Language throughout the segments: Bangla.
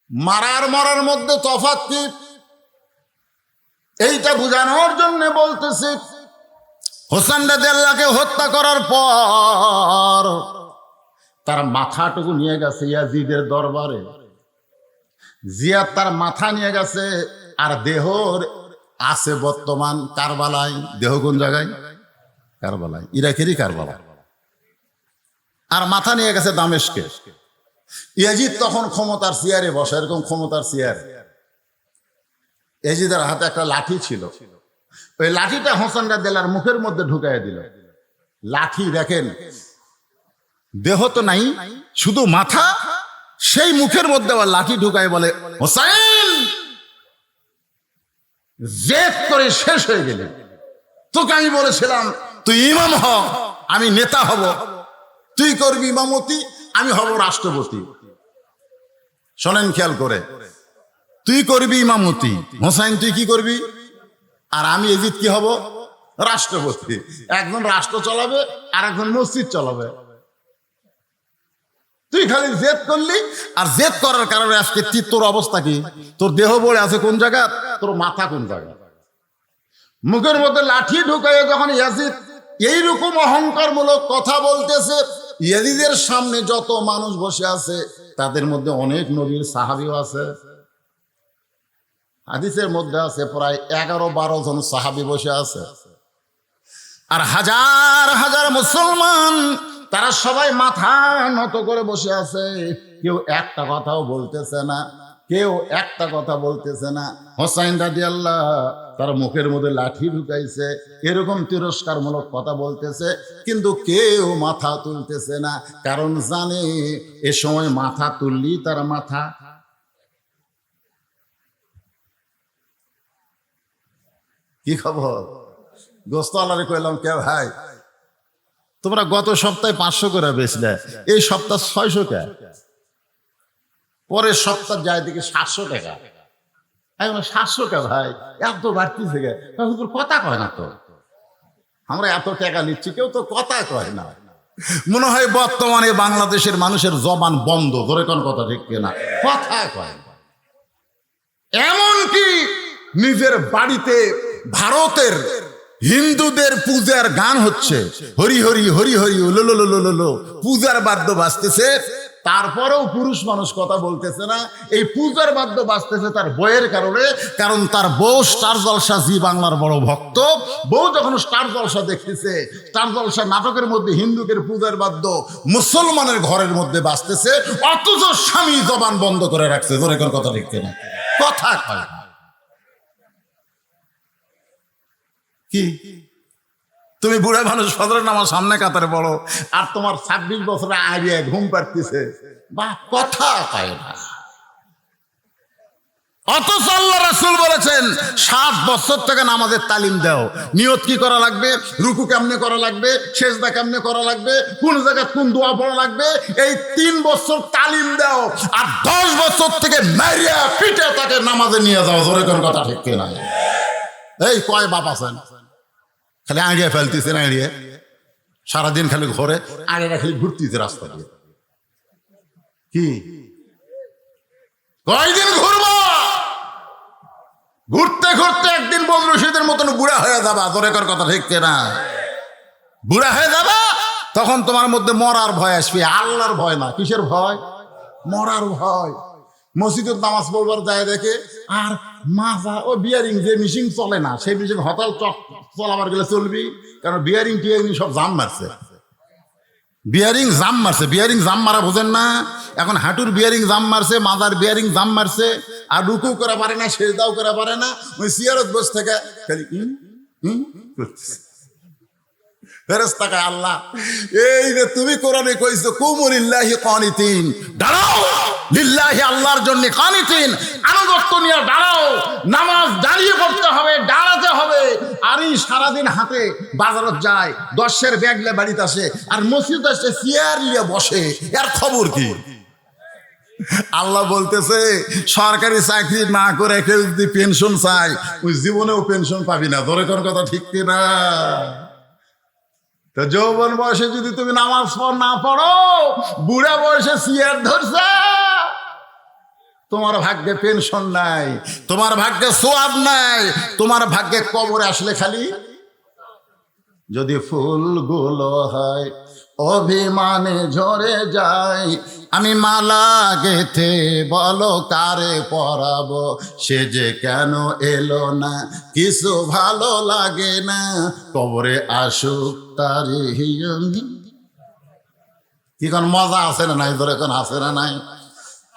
মারার মরার মধ্যে তফাৎ কি এইটা বোঝানোর জন্য বলতেছি। হোসেন রাদিয়াল্লাহকে হত্যা করার পর তার মাথাটুকু নিয়ে গেছে ইয়াজিদের দরবারে। জিয়াদ তার মাথা নিয়ে গেছে, আর দেহর আছে বর্তমান কারবালায়। দেহ কোন জায়গায়? কারবালায়, ইরাকেরই কারবালায়। আর মাথা নিয়ে গেছে দামেস্কে। ইয়াজিদ তখন ক্ষমতার চেয়ারে বসে, এরকম ক্ষমতার চেয়ার। ইয়াজিদের হাতে একটা লাঠি ছিল, ওই লাঠিটা হোসেন রাদিয়াল্লাহর মুখের মধ্যে ঢুকাই দিল। লাঠি দেখেন, দেহ তো নাই, শুধু মাথা, সেই মুখের মধ্যে আবার লাঠি ঢুকায় বলে, হোসেন জেদ করে শেষ হয়ে গেলে। তোকে আমি বলেছিলাম তুই ইমাম হ, আমি নেতা হব, তুই করবি ইমামতি, আমি হব রাষ্ট্রপতি। শোনেন খেয়াল করে, তুই করবি ইমামতি, হোসেন তুই কি করবি, আর আমি ইয়াজিদ কি হব? রাষ্ট্রপতি। একজন রাষ্ট্র চালাবে আর একজন মসজিদ চালাবে। তুই খালি জেদ করলি, আর জেদ করার কারণে আজকে তোর অবস্থা কি? তোর দেহ বলে আছে কোন জায়গা, তোর মাথা কোন জায়গা? মুখের মধ্যে লাঠি ঢুকাইয়ে যখন ইয়াজিদ এইরকম অহংকারমূলক কথা বলতেছে, ইয়াজিদের সামনে যত মানুষ বসে আছে তাদের মধ্যে অনেক নবীর সাহাবীও আছে। হাদিসের মধ্যে আছে প্রায় 11-12 জন সাহাবী বসে আছে, আর হাজার হাজার মুসলমান, তারা সবাই মাথা নত করে বসে আছে। কেউ একটা কথাও বলতেছে না, কেউ একটা কথা বলতেছে না। হোসেন রাদিয়াল্লাহ তার মুখের মধ্যে লাঠি ঢুকাইছে, এরকম তিরস্কারমূলক কথা বলতেছে, কিন্তু কেউ মাথা তুলতেছে না, কারণ জানে এ সময় মাথা তুললি তার মাথা। কি খবর? গোস্ত আলারে কইলাম, কে ভাই তোমরা গত সপ্তাহে 500 করে বেচলে, এই সপ্তাহ 600 টাকা, পরের সপ্তাহ যায় দিকে 700 টাকা। এখন 700 টাকা ভাই, এত বাড়তিছে গে? তোর কথা কয় না তো, আমরা এত টাকা নিচ্ছি, কেউ তো কথা কয় না। মনে হয় বর্তমানে বাংলাদেশের মানুষের জবান বন্ধ, ধরে কোন কথা ঠিক কিনা, কথা কয় না। এমনকি নিজের বাড়িতে ভারতের হিন্দুদের পূজার গান হচ্ছে, হরি হরি হরি হরি উলো, পূজার বাদ্য বাজতেছে, তারপরেও পুরুষ মানুষ কথা বলতেছে না। এই পূজার বাদ্য বাজতেছে তার বউয়ের কারণে, কারণ তার বউ স্টার জলসা জি বাংলার বড় ভক্ত। বউ যখন স্টার জলসা দেখতেছে, স্টার জলসা নাটকের মধ্যে হিন্দুদের পূজার বাদ্য মুসলমানের ঘরের মধ্যে বাজতেছে, অথচ স্বামী জবান বন্ধ করে রাখছে। ধরে কোন কথা ঠিক কিনা, কথা কয় না। কি তুমি বুড়া মানুষ ফজরের নামাজ সামনে কাতারে পড়ো, আর তোমার 26 বছরে আইডিয়া ঘুম পাড়তেছে, বা কথা পায় না। অথচ আল্লাহ রাসূল বলেছেন 7 বছর থেকে নামাজের তালিম দাও। নিয়ত কি করা লাগবে, রুকু কেমনে করা লাগবে, সেজদা কেমনে করা লাগবে, কোন জায়গায় কোন দোয়া পড়া লাগবে, এই 3 বছর তালিম দাও, আর 10 বছর থেকে মারিয়া পিটে তাকে নামাজে নিয়ে যাও। জোরে কোন কথা ঠিক কিনা? এই কয় বাপ আছেন খালি আইডিয়া ফেলতেছে, আইডিয়া সারাদিন খালি ঘরে আইডিয়া খালি ঘুরতেছে রাস্তা দিয়ে। কি কয়দিন ঘুরবো? ঘুরতে ঘুরতে একদিন বদর রশিদের মতন বুড়া হয়ে যাবা। তোর একর কথা ঠিক না? বুড়া হয়ে যাবা, তখন তোমার মধ্যে মরার ভয় আসবে, আল্লাহর ভয় না। কিসের ভয়? মরার ভয়। মসজিদের নামাজ পড়বার যায় দেখে, আর মাজা ও বিয়ারিং যে মেশিন চলে না, সেই মেশিন হতাল চলাবার গেলে চলবি, কারণ বিয়ারিং টিয়ারিং সব জাম মারছে। বিয়ারিং জাম মারছে, বিয়ারিং জাম মারা বোঝেন না? এখন হাঁটুর বিয়ারিং জাম মারছে, মাজার বিয়ারিং জাম মারছে, আর রুকু করা পারে না, সেজদাও করা পারে না, ওই সিয়ারত বসে থেকে খালি করতেছে। ফেরেশতা কয়, আল্লাহ এই যে তুমি কোরআনে কইছো কুমু লিল্লাহি কানিতিন, দাঁড়াও লিল্লাহি আল্লাহর জন্য কানিতিন, আনুগত্য নিয়ে দাঁড়াও, নামাজ দাঁড়িয়ে পড়তে হবে, দাঁড়াতে হবে। আর এই সারাদিন হাতে বাজারত যায়, 10-এর ব্যাগ নিয়ে বাড়িতে আসে, আর মসজিদ আসে চেয়ার নিয়ে বসে, এর খবর কি? আল্লাহ বলতেছে সরকারি চাকরি না করে কেউ যদি পেনশন চায়, ওই জীবনেও পেনশন পাবি না। ধরে কোন কথা ঠিক না? তো যৌবন বয়সে যদি তুমি নামাজ না পড়ো, বুড়া বয়সে চেয়ার ধরছে, তোমার ভাগ্যে পেনশন নাই, তোমার ভাগ্যে সোয়াব নাই, তোমার ভাগ্যে কবরে আসলে খালি যদি ফুলগুলো হয় অভিমানে ঝরে যায়, আমি মালা গেথে বলো কারে পরাবো, সে যে কেন এলো না, কিছু ভালো লাগে না, কবরে আসুক তারি। কি কোন মজা আছে না নাই? ধরে কোন আছে না নাই?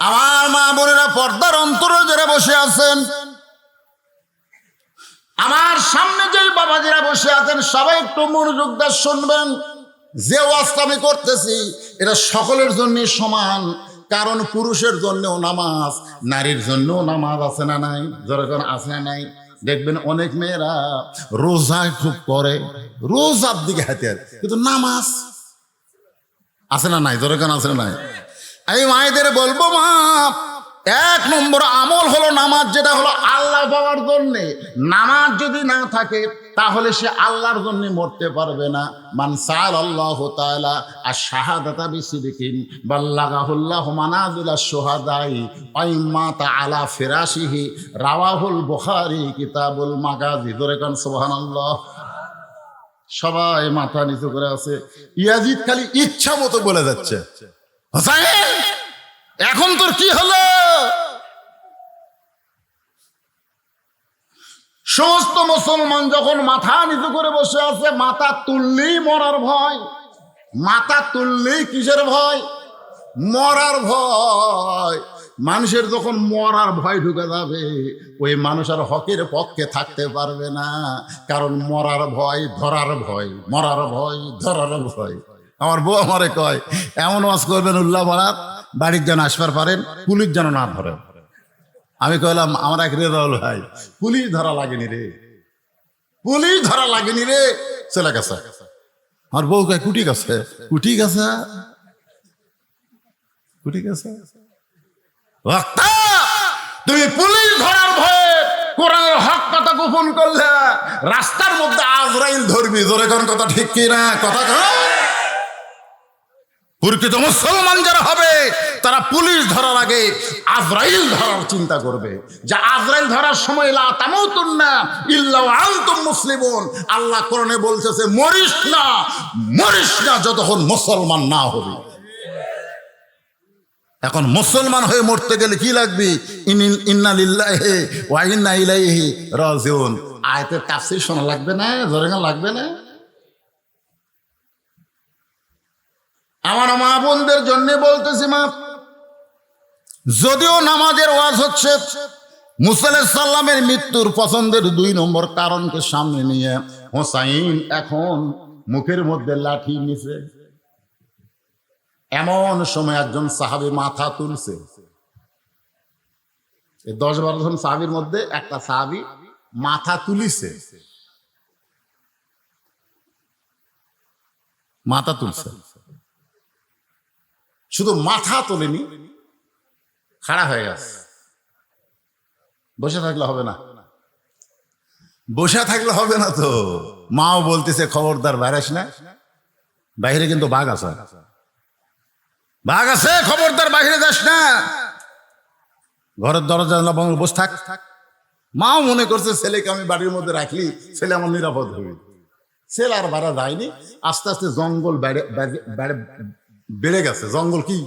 আমার মা বোনেরা, পর্দার অন্তরে যারা বসে আছেন, আমার সামনে যে বাবাজিরা বসে আছেন, সবাই একটু মনোযোগ দিয়ে শুনবেন। যে ওয়াজটা আমি করতেছি এটা সকলের জন্য সমান, কারণ পুরুষের জন্যও নামাজ, নারীর জন্যও নামাজ আছে না নাই? যেরকম আছে না নাই? দেখবেন অনেক মেয়েরা রোজা খুব করে, রোজার দিকে হাতে, কিন্তু নামাজ আছে না নাই? যেরকম আছে না নাই? এই মায়েদের বলবো, মা, এক নম্বর আমল হলো নামাজ, যেটা হলো আল্লাহ পাওয়ার জন্যে। নামাজ যদি না থাকে তাহলে সে আল্লাহর জন্য মরতে পারবে না। মান সাআলাল্লাহু তাআলা আশ-শাহাদাতা বিসিদকিন বাল্লাগাহুল্লাহু মানাজিলাশ শুহাদাই আইম্মাতা আলা ফিরাশিহি, রাওয়াহুল বুখারী কিতাবুল মাগাজি। ধরে কান সুবহানাল্লাহ। সবাই মাথা নিচু করে আছে। ইয়াজিদ খালি ইচ্ছা মতো বলে যাচ্ছে, হোসেন এখন তোর কি হলো? সমস্ত মুসলমান যখন মাথা নিচু করে বসে আছে, মাথা তুললেই মরার ভয়, মাথা তুললেই কিসের ভয়? মরার ভয়। মানুষের যখন মরার ভয় ঢুকে যাবে, ওই মানুষ আর হকের পক্ষে থাকতে পারবে না, কারণ মরার ভয়, ধরার ভয়, মরার ভয়, ধরার ভয়। আমার বউ আমারে কয়, এমন ওয়াজ করবেন উল্লাহ মারাত, বাড়ির যেন আসবার পারেন, পুলিশ যেন না ধরে। আমি কইলাম, আমার এক রেজাউল ভাই, পুলিশ ধরা লাগেনি রে, পুলিশ ধরা লাগেনি রে, চলে গেছে। আমার বউ কয়, কুটি গেছে, কুটি গেছে, কুটি গেছে। তুমি পুলিশ ধরার ভয়ে কোরআনের হক কথা গোপন করলে, রাস্তার মধ্যে আজরাইল ধরবি। জোরে কোন কথা ঠিক কি না? কথা প্রকৃত মুসলমান যারা হবে তারা পুলিশ ধরার আগে আজরাইল ধরার চিন্তা করবে, যে আজরাইল ধরার সময় লা তামুতুন্না ইল্লা ওয়া আনতুম মুসলিমুন। আল্লাহ কোরআনে বলতেছে, মরিস না, মরিস না যতক্ষণ মুসলমান না হবে। এখন মুসলমান হয়ে মরতে গেলে কি লাগবে? ইন্না লিল্লাহি ওয়া ইন্না ইলাইহি রাজিউন। আয়াতের তাফসীর শোনা লাগবে না? জোরে লাগবে না? আমার মা বোনদের জন্য বলতেছি, মা, যদিও নামাজের ওয়াজ হচ্ছে, মুসা আলাইহিস সালামের মৃত্যুর পছন্দের 2 নম্বর কারণকে সামনে নিয়ে হোসাইন এখন মুখের মধ্যে লাঠি নিছে। এমন সময় একজন সাহাবী মাথা তুলছে। 10-12 জন সাহাবীর মধ্যে একটা সাহাবী মাথা তুলিছে, মাথা তুলছে। শুধু মাথা তোলেনি, খাড়া হয়ে গেছে। বসে থাকলে হবে না, বসে থাকলে হবে না তো। মাও বলতেছে, খবরদার বাইরে না, বাইরে কিন্তু বাঘ আছে, বাঘ আছে, খবরদার বাইরে যাস না, ঘরের দরজা বসে থাক। মাও মনে করছে ছেলেকে আমি বাড়ির মধ্যে রাখলি ছেলে আমার নিরাপদ হবে। ছেলে আর বাড়া যায়নি। আস্তে আস্তে জঙ্গল বেড়ে গেছে, জঙ্গল কি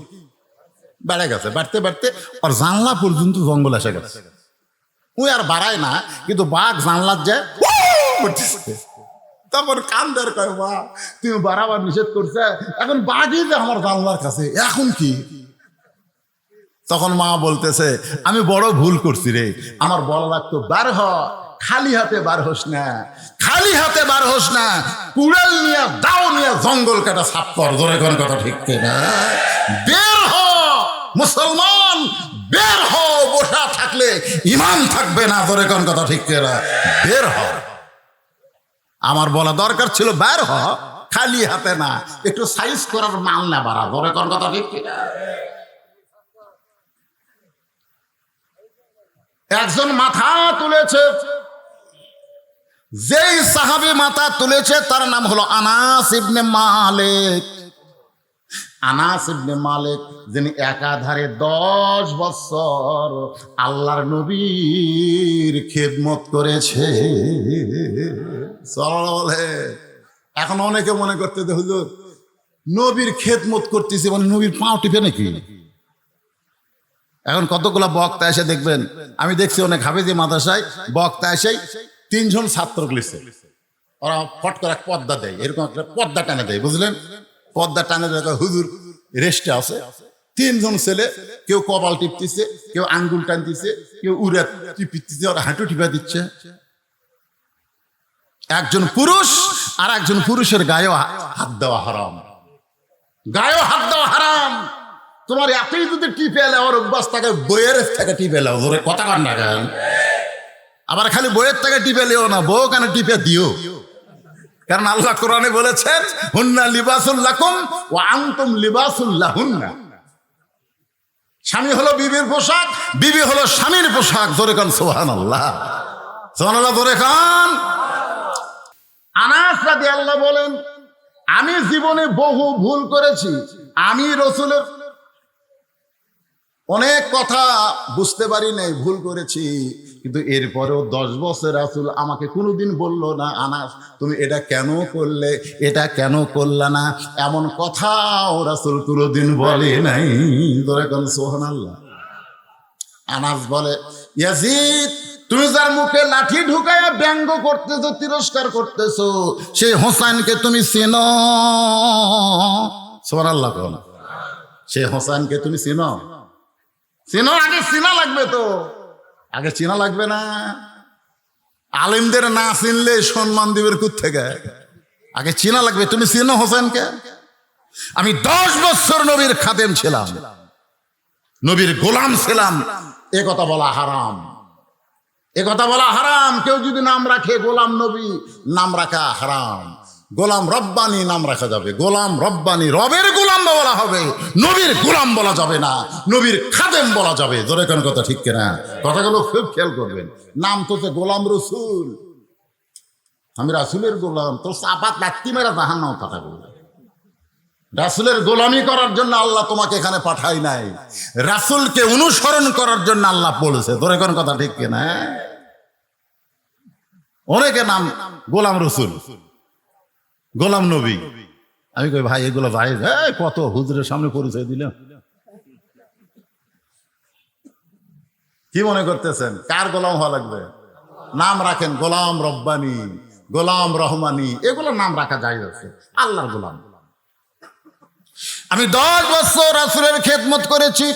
বেড়ে গেছে, বাড়তে বাড়তে আর জানলা পর্যন্ত জঙ্গল এসে গেছে। ওই আর বাড়ায় না, কিন্তু বাঘ জানলার যায়। তারপর কান্দার কয়, মা তুমি বাড়াবার নিষেধ করছে, এখন বাঘই যে আমার জানলার কাছে, এখন কি? তখন মা বলতেছে, আমি বড় ভুল করছি রে, আমার বলা লাগতো বার হ, খালি হাতে বার হোস না, খালি হাতে বার হোস না, কুড়াল নিয়ে দাও নিয়ে জঙ্গল কাটা সাফ কর। ধরে কোন কথা ঠিক না? বের হ মুসলমান, বের হ। বসা থাকলে ইমান থাকবে না। ধরে কোন কথা ঠিক না? বের হ। আমার বলা দরকার ছিল বের হ, খালি হাতে না, একটু সাইজ করার মাল না বাড়া। ধরে কোন কথা ঠিক না? একজন মাথা তুলেছে, যেই সাহাবী মাথা তুলেছে তার নাম হলো আনাস ইবনে মালিক। আনাস ইবনে মালিক যিনি একাধারে 10 বছর আল্লাহর নবীর খেদমত করেছে। চলে এখন অনেকে মনে করতে যে হুজুর নবীর খেদমত করতেছে মানে নবীর পাও টিপে নাকি। এখন কতগুলা বক্তা এসে দেখবেন, আমি দেখছি অনেক হাফেজি মাদ্রাসায় বক্তা এসে 3 জন ছাত্র লিখছে, ওরা ফট করে এক পর্দা দেয়, এরকম একটা পর্দা টানে দেয়, বুঝলেন? পর্দা টানে দেয়, হুজুর রেস্টে আছে। 3 জন ছেলে, কেউ কপাল টিপতেছে, কেউ আঙ্গুল টানতেছে, কেউ উড়ে টিপিতেছে, ওরা হাঁটু টিপা দিচ্ছে। একজন পুরুষ আর একজন পুরুষের গায়েও হাত দেওয়া হারাম, গায়েও হাত দেওয়া হারাম। তোমার এতই যদি টিপে এলে ওর অভ্যাস থাকে বইয়ের থেকে টিপে এলে ওরে কথা কান না কেন। আবার খালি বইয়ের থেকে টিপে লিও না, বউ কেন টিপে দিও। কারণ আল্লাহ কোরআনে বলেছেন হুন্না লিবাসুল লাকুম ওয়া আনতুম লিবাসুল লাহুন্না। স্বামী হলো বিবির পোশাক, বিবি হলো স্বামীর পোশাক। জোরে কান সুবহানাল্লাহ, সুবহানাল্লাহ, জোরে কান। আনাস রাদিয়াল্লাহু বলেন, আমি জীবনে বহু ভুল করেছি, আমি রাসূলের অনেক কথা বুঝতে পারি নাই, ভুল করেছি, কিন্তু এরপরেও 10 বছর রাসূল আমাকে কোনোদিন বলল না আনাস তুমি এটা কেন করলে, এটা কেন করলা না, এমন কথাও রাসূল কোনোদিন বলে নাই। ধরে কোন সুবহানাল্লাহ। আনাস বলে, ইয়াজিদ তুমি যার মুখে লাঠি ঢুকায়া ব্যঙ্গ করতেছো, তিরস্কার করতেছো, সেই হোসেনকে তুমি চেনো? সুবহানাল্লাহ। কোন সেই হোসেনকে তুমি চেনো? চেনো? আগে চেনা লাগবে তো, আগে চেনা লাগবে না? আলেমদের না চিনলে সম্মান দিবের কোত্থেকে? আগে চেনা লাগবে। তুমি চেনো হোসেনকে? আমি 10 বছর নবীর খাদেম ছিলাম, নবীর গোলাম ছিলাম, এ কথা বলা হারাম, এ কথা বলা হারাম। কেউ যদি নাম রাখে গোলাম নবী, নাম রাখা হারাম। গোলাম রব্বানি নাম রাখা যাবে, গোলাম রব্বানি, রবের গোলাম বলা হবে, নবীর গোলাম বলা যাবে না, নবীর খাদেম বলা যাবে। জোরে কোন কথা ঠিক কিনা? কথাগুলো খুব খেয়াল করবেন। নাম তো গোলাম রসুল, আমি রাসূলের গোলাম, তো চাপাত লাত্তি মেরা জাহান্নামে পাঠাবো। রাসূলের গোলামি করার জন্য আল্লাহ তোমাকে এখানে পাঠাই নাই, রাসূলকে অনুসরণ করার জন্য আল্লাহ বলেছে। জোরে কোন কথা ঠিক কিনা? অনেকে নাম গোলাম রসুল, গোলাম নবী। আমি কই ভাই এগুলো ভাই কত হুজুরের সামনে পরিচয় দিলাম। কি মনে করতেছেন কার গোলাম হওয়া লাগবে? নাম রাখেন গোলাম রব্বানি, গোলাম রহমানি, এগুলো নাম রাখা যায় আছে, আল্লাহর গোলাম। আমি 10 বছর রাসূলের খেদমত করেছি।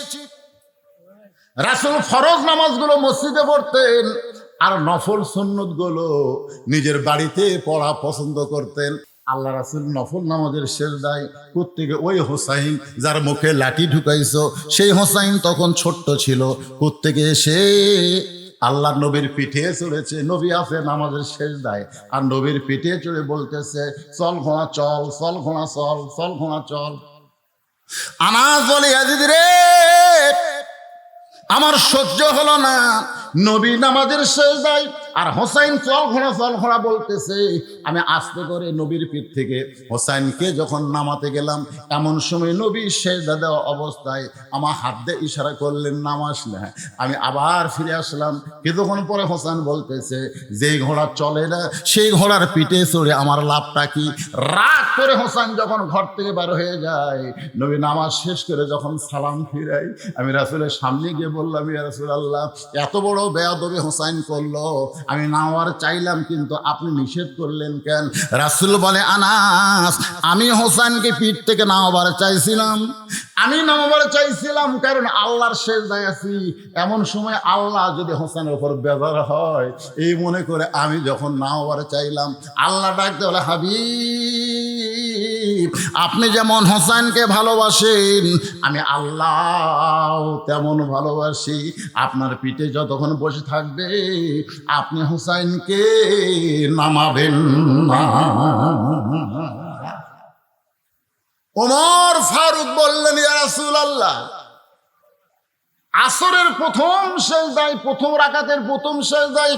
রাসূল ফরজ নামাজগুলো মসজিদে পড়তেন, আর নফল সুন্নত গুলো নিজের বাড়িতে পড়া পছন্দ করতেন। আল্লাহ রাসূল নফল নামাজের সিজদায় প্রত্যেকে ওই হোসাইন যার মুখে লাঠি ঢুকাইছো, সেই হোসাইন তখন ছোট্ট ছিল, প্রত্যেকে এসে আল্লাহ নবীর পিঠে চড়েছে। নবী আছে নামাজের সিজদায়, আর নবীর পিঠে চড়ে বলতেছে চল ঘোড়া চল, চল ঘোড়া চল, চল ঘোড়া চল। আনাস বলে ইয়াজিদ রে, আমার সহ্য হলো না, নবী নামাজের সিজদায় আর হোসাইন চল ঘোড়া বলতেছে। আমি আস্তে করে নবীর পিঠ থেকে হোসাইনকে যখন নামাতে গেলাম, এমন সময় নবী সিজদা দেওয়া অবস্থায় আমার হাত দিয়ে ইশারা করলেন নামাস না। আমি আবার ফিরে আসলাম, কিছুক্ষণ পরে হোসাইন বলতেছে যেই ঘোড়া চলে না সেই ঘোড়ার পিঠে চড়ে আমার লাভটা কি? রাগ করে হোসাইন যখন ঘর থেকে বার হয়ে যায়, নবী নামাজ শেষ করে যখন সালাম ফিরাই, আমি রাসূলের সামনে গিয়ে বললাম ইয়া রাসূলুল্লাহ, এত বড় বেয়াদবি হোসাইন করলো, আমি নামার চাইলাম কিন্তু আপনি নিষেধ করলেন কেন? রাসূল বলে আনাস, আমি হোসেনকে পিঠ থেকে নামাবার চাইছিলাম, আমি নামাবার চাইছিলাম কারণ আল্লাহর সিজদায় আছি। এমন সময় আল্লাহ যদি হোসেনের উপর বেজার হয়, এই মনে করে আমি যখন নামাবার চাইলাম, আল্লাহ ডাকতে বলে হাবিব, আপনি যেমন হোসেনকে ভালোবাসেন আমি আল্লাহ তেমন ভালোবাসি। আপনার পিঠে যতক্ষণ বসে থাকবে আপনি হোসেনকে নামাবেন না। ওমর ফারুক বললেন ইয়া রাসূলুল্লাহ, আসরের প্রথম সেজদায়, প্রথম রাকাতের প্রথম সেজদায়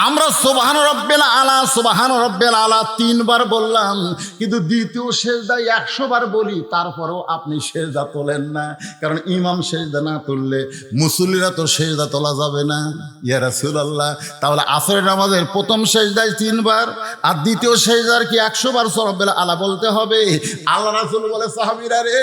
আমরা সুবহান রব্বিল আলা, সুবহান রব্বিল আলা 3 বার বললাম, কিন্তু দ্বিতীয় সেজদায় 100 বার বলি, তারপরেও আপনি সেজদা তোলেন না। কারণ ইমাম সেজদা না তুললে মুসল্লিরা তো সেজদা তোলা যাবে না। ইয়া রাসূলুল্লাহ, তাহলে আসরের নামাজের প্রথম সেজদায় 3 বার, আর দ্বিতীয় সেজদার কি 100 বার রব্বিল আলা বলতে হবে? আল্লাহ রাসূল বলে, সাহাবীরা রে,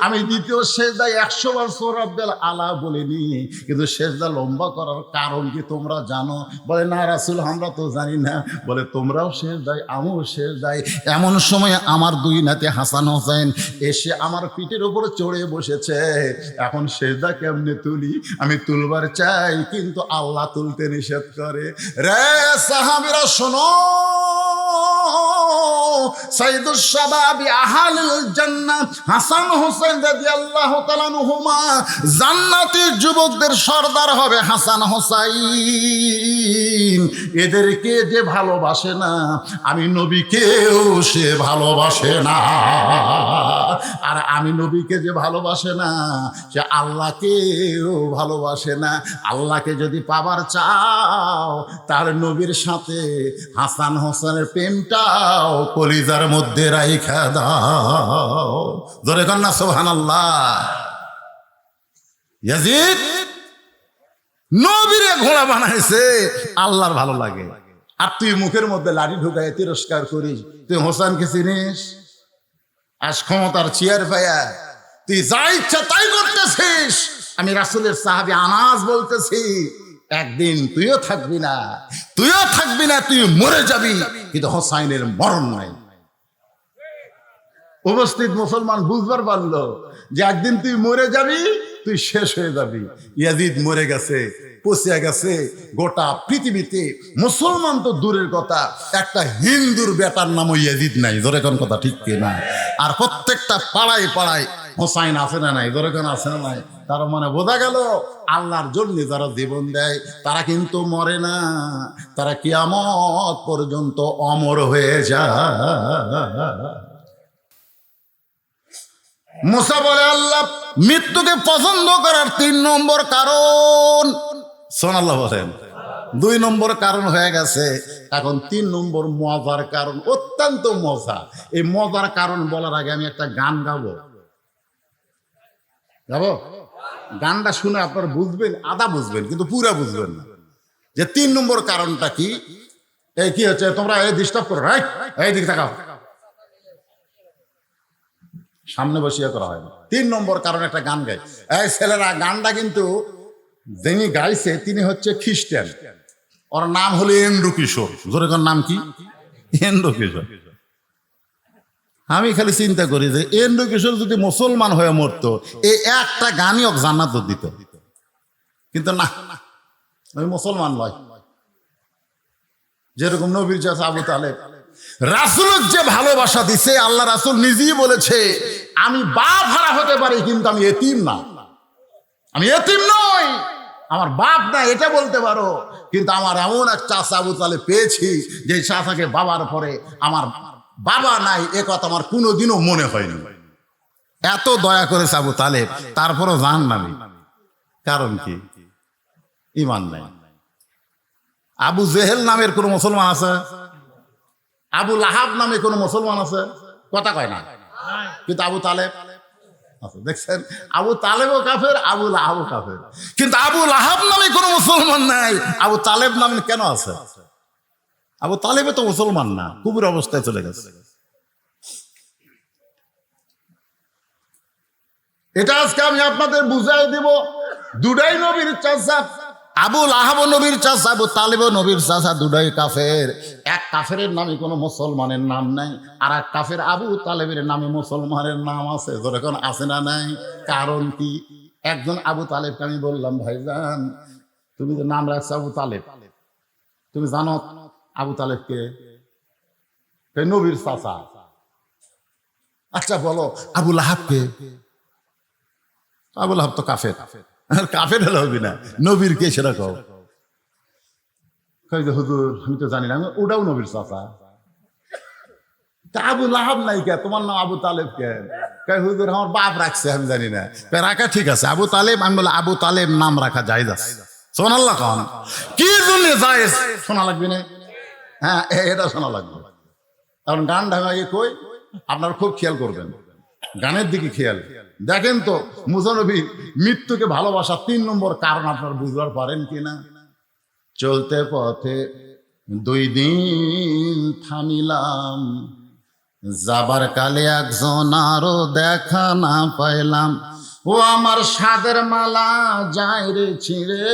আমি দ্বিতীয় সেজদায় 100 বার রব্বিল আলা বলিনি, কিন্তু সেজদা লম্বা করার কারণ কি তোমরা জানো? বলে, না রাসূল, আমরা তো জানি না। বলে, তোমরাও সেজদায়, আমিও সেজদায়। এমন সময় আমার 2 নাতি হাসান হোসেন এসে আমার পিঠের উপরে চড়ে বসেছে। এখন সেজদা কেমনে তুলি? আমি তুলবার চাই, কিন্তু আল্লাহ তুলতে নিষেধ করে। রে সাহাবীরা শোনো, সাইয়্যিদুশ শাবাবি আহলিল জান্নাহ হাসান হোসেন রাদিয়াল্লাহু তাআলা আনহুমা, জান্নাতি যুবকদের সর্দার হবে হাসান হোসাইন। এদেরকে যে ভালোবাসে না, আমি নবীকেও সে ভালোবাসে না। আর আমি নবীকে যে ভালোবাসে না, সে আল্লাহকেও ভালোবাসে না। আল্লাহকে যদি পাবার চাও, তার নবীর সাথে হাসান হোসেনের প্রেমটাও কলিজার মধ্যে রাইখা দাও। জোরে কন্যা সুবহানাল্লাহ। ইয়াজিদ নবীরে ঘোড়া বানাইছে, আল্লাহর ভালো লাগে। আর তুই মুখের মধ্যে লাঠি ঢুকায় তিরস্কার করিস। তুই হোসেনকে চিনিস? আজ ক্ষমতার চেয়ার পায়া তুই যা ইচ্ছা তাই করতেছিস। আমি রাসূলের সাহাবী আনাস বলতেছি, একদিন তুইও থাকবি না, তুইও থাকবি না, তুই মরে যাবি, কিন্তু হোসাইনের মরণ নাই। উপস্থিত মুসলমান বুঝবার পারলো যে একদিন তুই মরে যাবি, তুই শেষ হয়ে যাবি। ইয়াজিদ মরে গেছে, পচিয়া গেছে। গোটা পৃথিবীতে মুসলমান তো দূরের কথা, একটা হিন্দুর বেটার নামও ইয়াজিদ নাই। জোরে কোন কথা ঠিক কি না? আর প্রত্যেকটা পাড়ায় পাড়ায় হোসাইন আছে না নাই? জোরে কোন আছে না নাই? তার মানে বোঝা গেল, আল্লাহর জন্য যারা জীবন দেয় তারা কিন্তু মরে না, তারা কিয়ামত পর্যন্ত অমর হয়ে যায়। মুসা বলে, আল্লাহ মৃত্যুকে পছন্দ করার 3 নম্বর কারণ, সুবহানাল্লাহ বলেন, 2 নম্বর কারণ হয়ে গেছে, এখন 3 নম্বর মজার কারণ, অত্যন্ত মজা। এই মজার কারণ বলার আগে আমি একটা গান গাবো। গানটা শুনে আপনারা বুঝবেন, আধা বুঝবেন, কিন্তু পুরা বুঝবেন না যে 3 নম্বর কারণটা কি। এই কি হচ্ছে, তোমরা এই ডিস্টার্ব করো, এই দিকে তাকাও, সামনে বসিয়ে করা হয় না। 3 নম্বর কারণ একটা গান গায়। এই ছেলেরা, গানটা কিন্তু যিনি গাইছে তিনি হচ্ছে খ্রিস্টান, ওর নাম হলো এন্ড্রু কিশোর। জোরে কোন নাম কি? এন্ড্রু কিশোর। আমি খালি চিন্তা করি যে এন্ড্রু কিশোর যদি মুসলমান হয়ে মরতো, এই একটা গানই ওকে জান্নাত দিত, কিন্তু না, ওই মুসলমান নয়। যেরকম নবীর চাচা আবু তালেব রাসূলের যে ভালোবাসা দিছে, আল্লাহ রাসূল নিজেই বলেছে, আমি বাপ হারা হতে পারি, কিন্তু আমি এতিম না, আমি এতিম নই, আমার বাপ না এটা বলতে পারো, কিন্তু আমার এমন এক চাচা আবু তালেব পেয়েছি, যে চাচাকে বাবার পরে আমার বাবা নাই, এ কথা আমার কোনোদিনও মনে হয়নি। এত দয়া করেছে আবু তালেব, তারপরও জাহান্নামী। কারণ কি? ঈমান নাই। আবু জেহেল নামের কোন মুসলমান আছে? আবু লাহাব নামে কোন মুসলমান আছে? কথা কয় না, কিন্তু আবু তালেব আছে। দেখছেন, আবু তালেবও কাফের, আবু লাহাবও কাফের, কিন্তু আবু লাহাব নামে কোন মুসলমান নাই। আবু তালেব নামে কেন আছে? আবু তালেবে তো মুসলমান না, কুফর অবস্থায় চলে গেছে। এটা আজকে আমি আপনাদের বুঝাই দিব। দুটাই নবীর চাচা, আবু লাহাব নবীর চাচা, আবু তালেব নবীর চাচা, দুটাই কাফের। এক কাফের নামে কোনো মুসলমানের নাম নাই, আর এক কাফের আবু তালেবের নামে মুসলমানের নাম আছে। যখন আছে না নাই? কারণ কি? একজন আবু তালেবকে আমি বললাম, ভাইজান তুমি যে নাম রাখছো আবু তালেব, তুমি জানো আবু তালেবকে? নবীর চাচা। আচ্ছা বলো আবু লাহাবকে? আবু লাহাব তো কাফের। কাফের হলে হবে না, নবীর কে সেটা কও। হুজুর আমি তো জানি না, ওটাও নবীর চাচা। তা আবু লাহাব নাই কে, তোমার নাম আবু তালেব কেন? কয় হুজুর আমার বাপ রাখছে, আমি জানি না। রাখা ঠিক আছে, আবু তালেব। আমি বলে আবু তালেব নাম রাখা জায়েজ আছে। সুবহানাল্লাহ কোন কি জন্য জায়েজ শোনা লাগবে না? হ্যাঁ, এটা শোনা লাগবে। কারণ গান ঢাকাকে কই, আপনারা খুব খেয়াল করবেন, গানের দিকে খেয়াল দেখেন তো। মুসা নবী মৃত্যুকে ভালোবাসা 3 নম্বর কারণ আপনারা বুঝবার পারেন কিনা? চলতে পথে 2 দিন থামিলাম, যাবার কালে একজন আরো দেখা না পাইলাম। ও আমার সাদের মালা যায় রে ছিঁড়ে,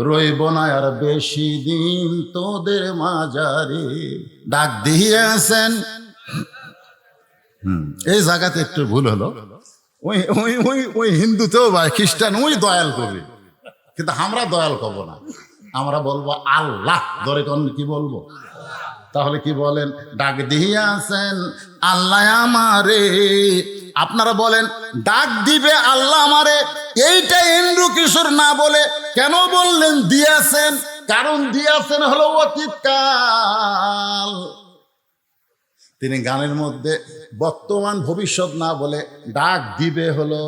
রইব না আর বেশি দিন তোদের মাঝারে। ডাক দিয়েছেন। এই জায়গাতে একটু ভুল হলো। ওই ওই ওই ওই হিন্দুতেও বা খ্রিস্টান ওই দয়াল করবে, কিন্তু আমরা দয়াল করবো না, আমরা বলবো আল্লাহ। ধরে কোন কি বলবো? তাহলে কি বলেন? ডাক দিয়েছেন আল্লাহ আমারে। আপনারা বলেন ডাক দিবে আল্লাহ আমারে, এইটা ইন্দ্র কিশোর না বলে কেন বললেন দিয়েছেন? কারণ দিয়েছেন হলো অতীতকাল। তিনি গানের মধ্যে বর্তমান ভবিষ্যৎ না বলে ডাক দিবে হলো,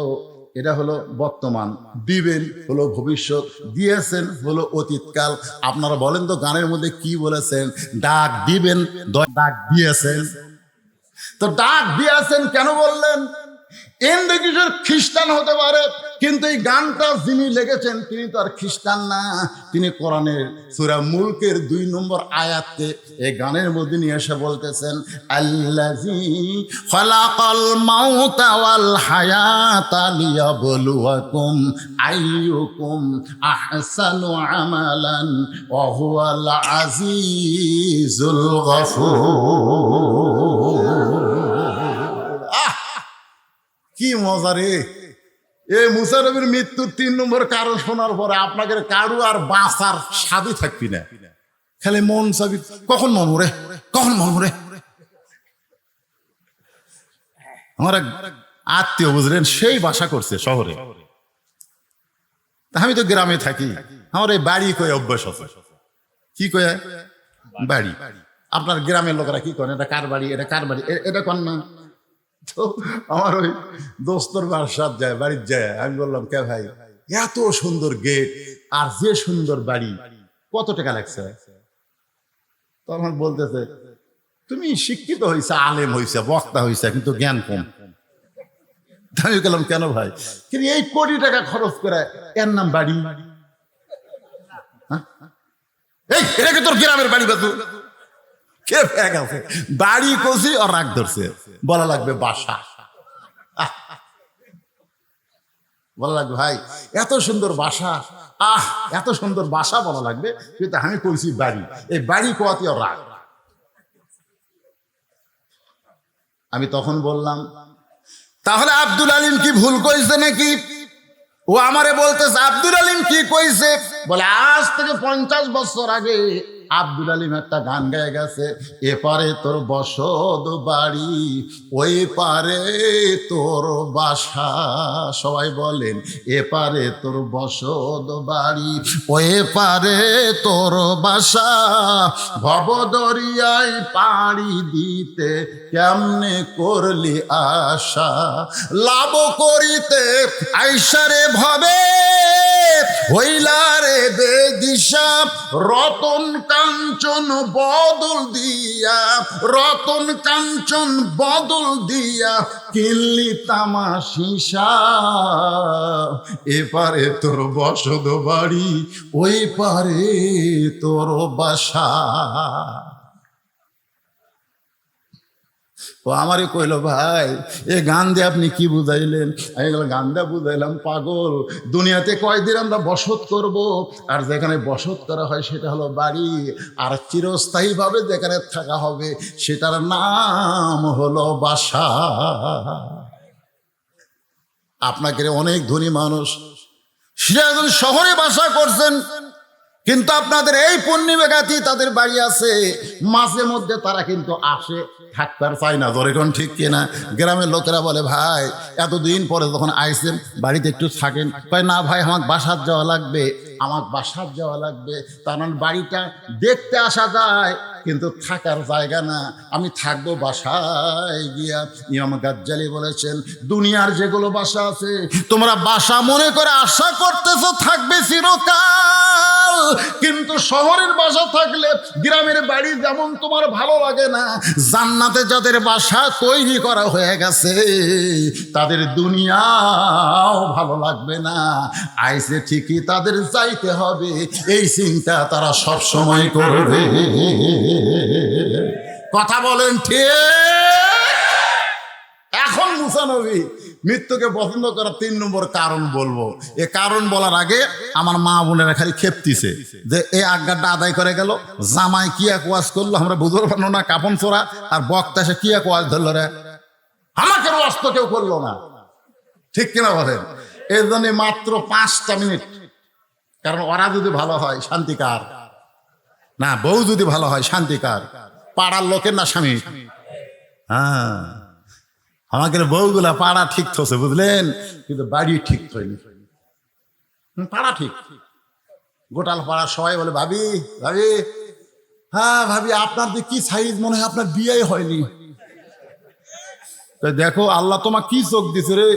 এটা হলো বর্তমান, দিবেন হলো ভবিষ্যৎ, দিয়েছেন হলো অতীতকাল। আপনারা বলেন তো গানের মধ্যে কি বলেছেন? ডাক দিবেন, ডাক দিয়েছেন। তো ডাক দিয়েছেন কেন বললেন? ইন্দ্র কিশোর খ্রিস্টান হতে পারে, কিন্তু এই গানটা যিনি লিখেছেন তিনি তো আর খ্রিস্টান না। তিনি কোরআনের সূরা মুলকের 2 নম্বর আয়াতকে এই গানের মধ্যে নিয়ে এসে বলতেছেন, আল্লাযী খালাকাল মাউতা ওয়াল হায়াতা লিয়াবলুয়াকুম আইয়ুকুম আহসানু আমালান ওয়া হুয়াল আজিজুল গফুর। কি মজা রে! এই মুসা নবীর মৃত্যুর 3 নম্বর কারণ শোনার পরে আপনাকে কারু আর বাঁচার স্বাদই থাকবি না, খালি মন চাবি কখন মরমরে, কখন মরমরে। আমার এক আত্মীয় বুঝলেন, সেই বাসা করছে শহরে, আমি তো গ্রামে থাকি। আমার এই বাড়ি কয়ে অভ্যাস আছে। কি কয়ে? বাড়ি। আপনার গ্রামের লোকেরা কি করেন? এটা কার বাড়ি, এটা কার বাড়ি, এটা কন না। তো আমার ওই দোস্তর বাসার যায়, বাড়ির যায়, আমি বললাম কে ভাই, এত সুন্দর গেট আর যে সুন্দর বাড়ি, কত টাকা লাগছে? তখন বলতেছে তুমি শিক্ষিত হয়েছে, আলেম হয়েছে, বক্তা হয়েছে, কিন্তু জ্ঞান কম। আমি বললাম কেন ভাই? কিন্তু এই কোটি টাকা খরচ করে এর নাম বাড়ি? এই এটা কি তোর গ্রামের বাড়ি? বাতু কে ফেক আছে? বাড়ি কষি আর রাগ ধরছে, বলা লাগবে বাসা। বলা লাগবে ভাই এত সুন্দর বাসা, এত সুন্দর বাসা বলা লাগবে, কিন্তু আমি কইছি বাড়ি। এই বাড়ি কোয়াতি আর রাগ। আমি তখন বললাম তাহলে আব্দুল আলিম কি ভুল কইছে নাকি? ও আমারে বলতেছে আব্দুল আলিম কি কইছে? বলে আজ থেকে 50 বছর আগে আব্দুল আলিম একটা গান গায়ে গেছে, এপারে তোর বসত বাড়ি, ওই পারে তোর বাসা। সবাই বলেন এপারে তোর বসত বাড়ি, ওই পারে তোর বাসা। ভবদরিয়ায় পাড়ি দিতে কেমনে করলি আশা, লাভ করিতে আইসারে ভবে হইলারে বেদিশা। রতন কাঞ্চন বদল দিয়া, রতন কাঞ্চন বদল দিয়া কিনলি তামাশিসা। এপারে তোর বসত বাড়ি, ওই পারে তোর বাসা। ও আমারে কইল ভাই এ গান দিয়ে আপনি কি বুঝাইলেন? আমি গান দিয়ে বুঝাইলাম পাগল, দুনিয়াতে কয়দিন আমরা বসত করব, আর যেখানে বসত করা হয় সেটা হলো বাড়ি, আর চিরস্থায়ীভাবে যেখানে থাকা হবে সেটার নাম হলো বাসা। আপনাকে অনেক ধনী মানুষ সেটা শহরে বাসা করছেন, কিন্তু আপনাদের এই পূর্ণিমাগাতি তাদের বাড়ি আছে, মাঝে মধ্যে তারা কিন্তু আসে, থাকতে চায় না। জোরে কোন ঠিক কিনা? গ্রামের লোকেরা বলে, ভাই এতদিন পরে যখন আইসেন বাড়িতে একটু থাকেন। কয় না ভাই, আমার বাসার যাওয়া লাগবে, আমার বাসার যাওয়া লাগবে। তার বাড়িটা দেখতে আসা যায় কিন্তু থাকার জায়গা না, আমি থাকবো বাসায় গিয়া। ইমাম গাজ্জালি বলেছেন, দুনিয়ার যেগুলো বাসা আছে তোমরা বাসা মনে করে আশা করতেছো থাকবে চিরকাল, কিন্তু শহরের বাসা থাকলে গ্রামের বাড়ি যেমন তোমার ভালো লাগে না, জান্নাতে যাদের বাসা তৈরি করা হয়ে গেছে তাদের দুনিয়াও ভালো লাগবে না। আইসে ঠিকই তাদের যাইতে হবে, এই চিন্তা তারা সব সময় করবে। কথা বলেন ঠিক? এখন মুসা নবী মৃত্যুকে পছন্দ করার 3 নম্বর কারণ বলবো। এ কারণ বলার আগে আমার মা বোনেরা খালি খেপতিছে যে এই আজ্ঞাটা আদায় করে গেল, জামাই কি এক ওয়াজ করলো আমরা বুঝতে পারলো না, কাপন চোরা, আর বক্তা সে কি এক ওয়াজ ধরলো রে, আমাকে ওয়াজ তো কেউ করলো না। ঠিক কিনা বলেন? এর জন্য মাত্র 5টা মিনিট। কারণ ওরা যদি ভালো হয় শান্তিকার না, বউ যদি ভালো হয় শান্তিকার, পাড়ার লোকের না স্বামী। হ্যাঁ, আমাদের বউগুলা পাড়া ঠিক থছে বুঝলেন, কিন্তু বাড়ি ঠিক হয়নি। পাড়া ঠিক, গোটাল পাড়া সবাই বলে ভাবি ভাবি, হ্যাঁ ভাবি আপনার যে কি সাইজ, মনে হয় আপনার বিয়ে হয়নি। দেখো আল্লাহ তোমার কি চোখ দিছে রে।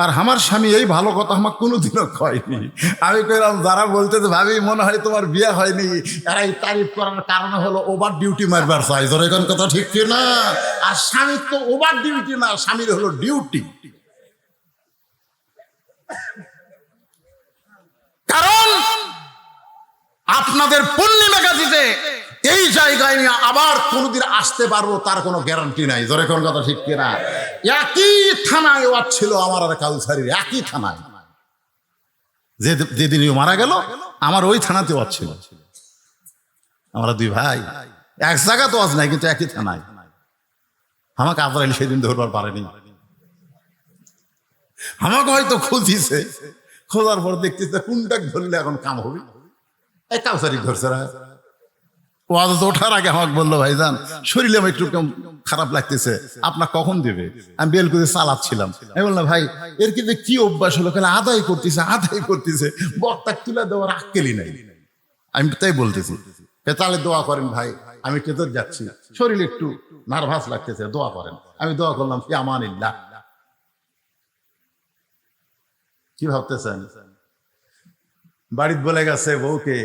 আর আমার স্বামী এই ভালো কথা আমার কোনোদিনও কয়নি। আমি কইলাম যারা বলতেছে ভাবি মনে হয় তোমার বিয়ে হয়নি, এরা এই তারিফ করার কারণ হলো ওভার ডিউটি মারবার চাই। ধরে কোন কথা ঠিক কি না? আর স্বামীর তো ওভার ডিউটি না, স্বামীর হলো ডিউটি। কারণ আপনাদের পূর্ণিমাগাজিতে এই জায়গায় নিয়ে আবার কোনোদিন আসতে পারবো তার কোনো গ্যারান্টি নাই। ধরে কোন কথা ঠিক কিনা? একই থানায় ওয়াজ ছিল আমার আর কাউসারির, একই থানায়। যেদিন মারা গেল আমার ওই থানাতে ওয়াজ ছিল। আমরা 2 ভাই, এক জায়গা তো ওয়াজ নাই কিন্তু একই থানায়। আমাকে আজরাইল সেদিন ধরবার পারেনি, আমাকে হয়তো খুঁজিছে, খোঁজার পর দেখতেছে কোনটা ধরলে এখন কাম হবে, এই কাউসারি ধরছে। ওয়াজ ওঠার আগে আমাকে বললো, ভাইজান শরীরে আমার একটু খারাপ লাগতেছে, আপনার কখন দেবে? আমি বেলকুচি চালাচ্ছিলাম। আমি বললাম ভাই এর কিন্তু কি অভ্যাস হলো, কেন আদায় করতেছে বক্তা তুলে দেওয়ার আক্কেলি নাই। আমি তাই বলতেছি তাহলে দোয়া করেন ভাই, আমি কেতর যাচ্ছি, শরীর একটু নার্ভাস লাগতেছে, দোয়া করেন। আমি দোয়া করলাম, ফি আমানিল্লাহ। কি ভাবতেছেন? বাড়িতে বলে গেছে বউকে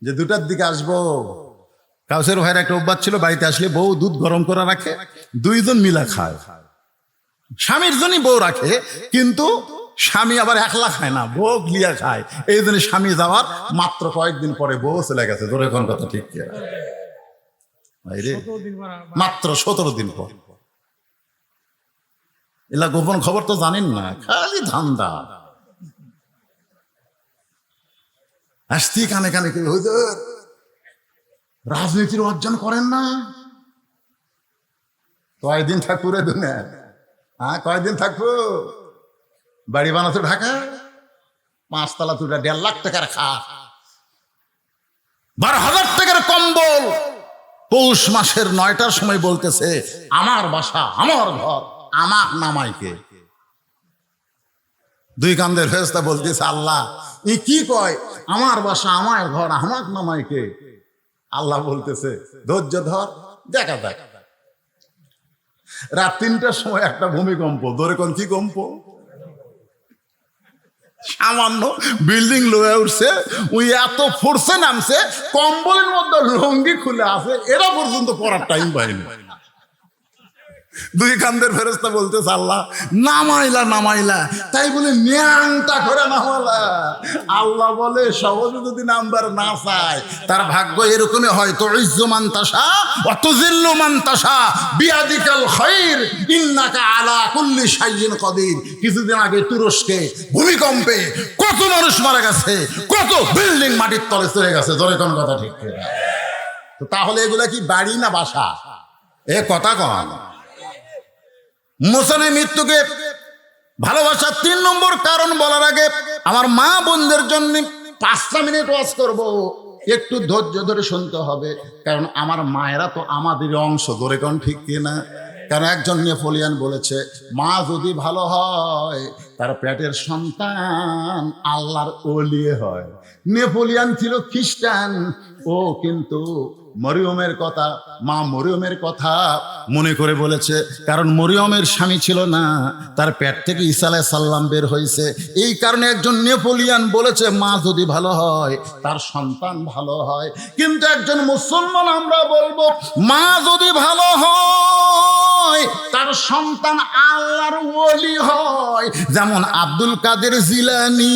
যে 2টার দিকে আসবো। কাউসের ভাইয়ের একটা অভ্যাস ছিল, বাড়িতে আসলে বউ দুধ গরম করে রাখে, 2 জন মিলা খায়। স্বামীর জন্যই বউ রাখে, কিন্তু স্বামী আবার একলা খায় না, বউ লিয়া খায়। এই জন্য স্বামী যাওয়ার মাত্র কয়েকদিন পরে বউ চলে গেছে। ধরে কোন কথা ঠিক কি? মাত্র 17 দিন পর। এলা গোপন খবর তো জানেন না, খালি ধান্দা। আসতি কানে কানে কি হুজুর রাজনীতির অর্জন করেন না? কয়দিন থাকবো রে দুনিয়া? হ্যাঁ কয়দিন থাকবো? বাড়ি বানাতো ঢাকা, 5 তলা তুটা 1.5 লাখ টাকার খাট, 12,000 টাকার কম্বল। পৌষ মাসের 9টার সময় বলতেছে আমার বাসা আমার ঘর আমার নামাইকে। 2 কান্দের ফেরেশতা বলতেছে আল্লাহ ই কি কয়, আমার বাসা আমার ঘর আমার নামাইকে? আল্লাহ বলতেছে ধৈর্য ধর, দেখা দেখ। রাত 3টার সময় একটা ভূমিকম্প। ধরে কোন কি কম্প? সামান্য বিল্ডিং লয়ে উঠছে, ওই এত ফোর্সে নামছে, কম্বলের মধ্যে লুঙ্গি খুলে আছে, এরা পর্যন্ত পড়ার টাইম পায়নি। 2 কান্দের ফেরেশতা বলতেছে আল্লাহ নামাইলা, তাই বলে ন্যাংটা করে নামালা। আল্লাহ বলে সহজে যদি নাম্বার না চায় তার ভাগ্য এরকমই হয়, তো ইজ্জু মান তাশা ওয়া তুযিল্লু মান তাশা বিয়াদিকাল খায়র ইন্নাকা আলা কুল্লি শাইইন কাদির। কিছুদিন আগে তুরস্কে ভূমিকম্পে কত মানুষ মারা গেছে, কত বিল্ডিং মাটির তলে চলে গেছে। ধরে কোন কথা ঠিক কিনা? তো তাহলে এগুলা কি বাড়ি না বাসা? এ কথা কন। মুসানের মৃত্যুকে ভালোবাসার 3 নম্বর কারণ বলার আগে আমার মা বোনদের জন্য 5টা মিনিট ওয়াজ করব, একটু ধৈর্য ধরে শুনতে হবে, কারণ আমার মায়েরা তো আমাদের অংশ, ধরে কোন ঠিক কিনা? কারণ একজন নেপোলিয়ান বলেছে, মা যদি ভালো হয় তার পেটের সন্তান আল্লাহর ওলি হয়। নেপোলিয়ান ছিল খ্রিস্টান, ও কিন্তু মরিয়মের কথা, মা মরিয়মের কথা মনে করে বলেছে, কারণ মরিয়মের স্বামী ছিল না, তার পেট থেকে ঈসা আলাইহিস সালাম বের হয়েছে। এই কারণে একজন নেপোলিয়ান বলেছে মা যদি ভালো হয় তার সন্তান ভালো হয়। কিন্তু একজন মুসলমান আমরা বলবো মা যদি ভালো হয় তার সন্তান আল্লাহর ওলি হয়। যেমন আব্দুল কাদের জিলানী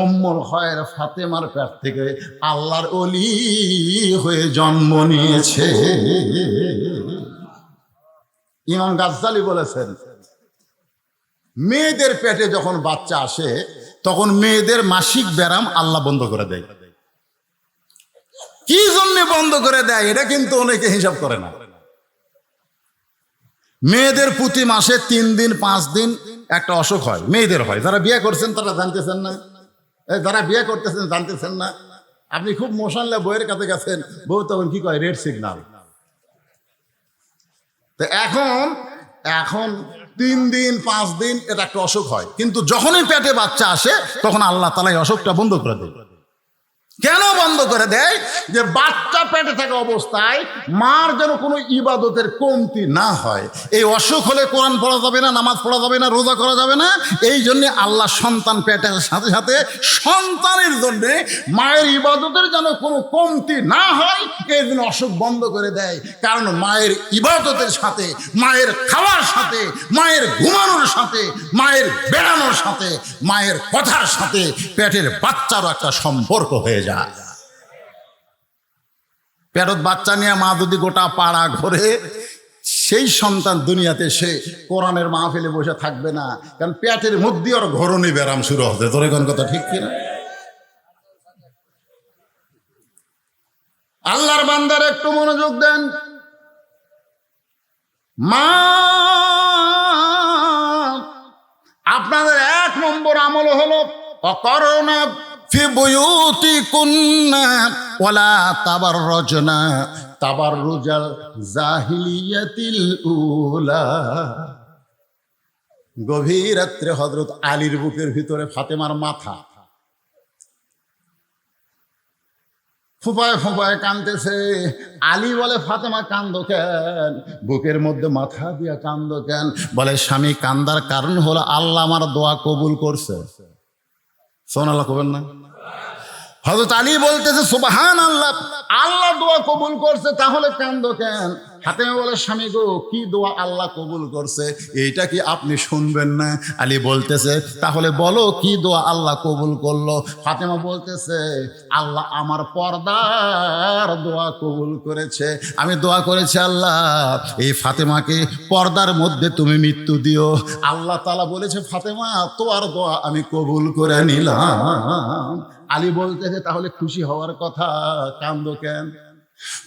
উম্মুল খায়র ফাতেমার পেট থেকে আল্লাহর ওলি হয়ে জন্ম নিয়েছে। ইমাম গাজ্জালি বলেছেন, মেয়েদের পেটে যখন বাচ্চা আসে তখন মেয়েদের মাসিক ব্যারাম আল্লাহ বন্ধ করে দেয়। কি জন্য বন্ধ করে দেয় এটা কিন্তু অনেকে হিসাব করে না। মেয়েদের প্রতি মাসে 3 দিন 5 দিন একটা অসুখ হয়, মেয়েদের হয়। যারা বিয়ে করছেন তারা জানতেছেন না, যারা বিয়ে করতেছেন জানতেছেন না। আপনি খুব মোশনলে বইয়ের কাছে গেছেন, বউ তখন কি করে রেড সিগন্যাল। তো এখন 3 দিন 5 দিন এটা একটা অসুখ হয়, কিন্তু যখনই পেটে বাচ্চা আসে তখন আল্লাহ তাআলা এই অসুখটা বন্ধ করে দেয়। কেন বন্ধ করে দেয়? যে বাচ্চা পেটে থাকা অবস্থায় মার যেন কোনো ইবাদতের কমতি না হয়। এই অসুখ হলে কোরআন পড়া যাবে না, নামাজ পড়া যাবে না, রোজা করা যাবে না। এই জন্য আল্লাহ সন্তান পেটের সাথে সাথে সন্তানের জন্য মায়ের ইবাদতের যেন কোনো কমতি না হয়, এই জন্য অসুখ বন্ধ করে দেয়। কারণ মায়ের ইবাদতের সাথে, মায়ের খাওয়ার সাথে, মায়ের ঘুমানোর সাথে, মায়ের বেড়ানোর সাথে, মায়ের কথার সাথে পেটের বাচ্চারও একটা সম্পর্ক হয়ে যায়। পেটত বাচ্চা নিয়ে মা যদি গোটা পাড়া ঘোরে, সেই সন্তান দুনিয়াতে সে কোরআনের মাহফিলে বসে থাকবে না, কারণ পেটের মধ্যে ওর ঘরণী ব্যারাম শুরু হবে। তোর কোন কথা ঠিক কিনা? আল্লাহর বান্দার একটু মনোযোগ দেন। মা আপনাদের 1 নম্বর আমল হলো অকরণা ফি বুয়ুতিকুন্না ওয়ালা তাবাররুজনা তাবাররুজাল জাহিলিয়াতিল উলা। গভীর রাত্রে হযরত আলীর বুকের ভিতরে ফাতেমার মাথা, ফুপায় ফুপায় কাঁদতেছে। আলী বলে, ফাতেমা কান্দো কেন? বুকের মধ্যে মাথা দিয়া কান্দো কেন? বলে, স্বামী কান্দার কারণ হলো আল্লাহ আমার দোয়া কবুল করছে। সুবহানাল্লাহ কবেন না? হযরত আলী বলতেছে সুবহানাল্লাহ, আল্লাহ দোয়া কবুল করছে, তাহলে কান্দো কেন? ফাতেমা বলে, স্বামী গো, কি দোয়া আল্লাহ কবুল করছে এইটা কি আপনি শুনবেন না? আলী বলতেছে, তাহলে বলো কি দোয়া আল্লাহ কবুল করলো? ফাতেমা বলতেছে, আল্লাহ আমার পর্দার দোয়া কবুল করেছে। আমি দোয়া করেছি, আল্লাহ এই ফাতেমাকে পর্দার মধ্যে তুমি মৃত্যু দিও। আল্লাহ তাআলা বলেছে, ফাতেমা তোমার দোয়া আমি কবুল করে নিলাম। আলী বলতেছে, তাহলে খুশি হওয়ার কথা, কান্দো কেন?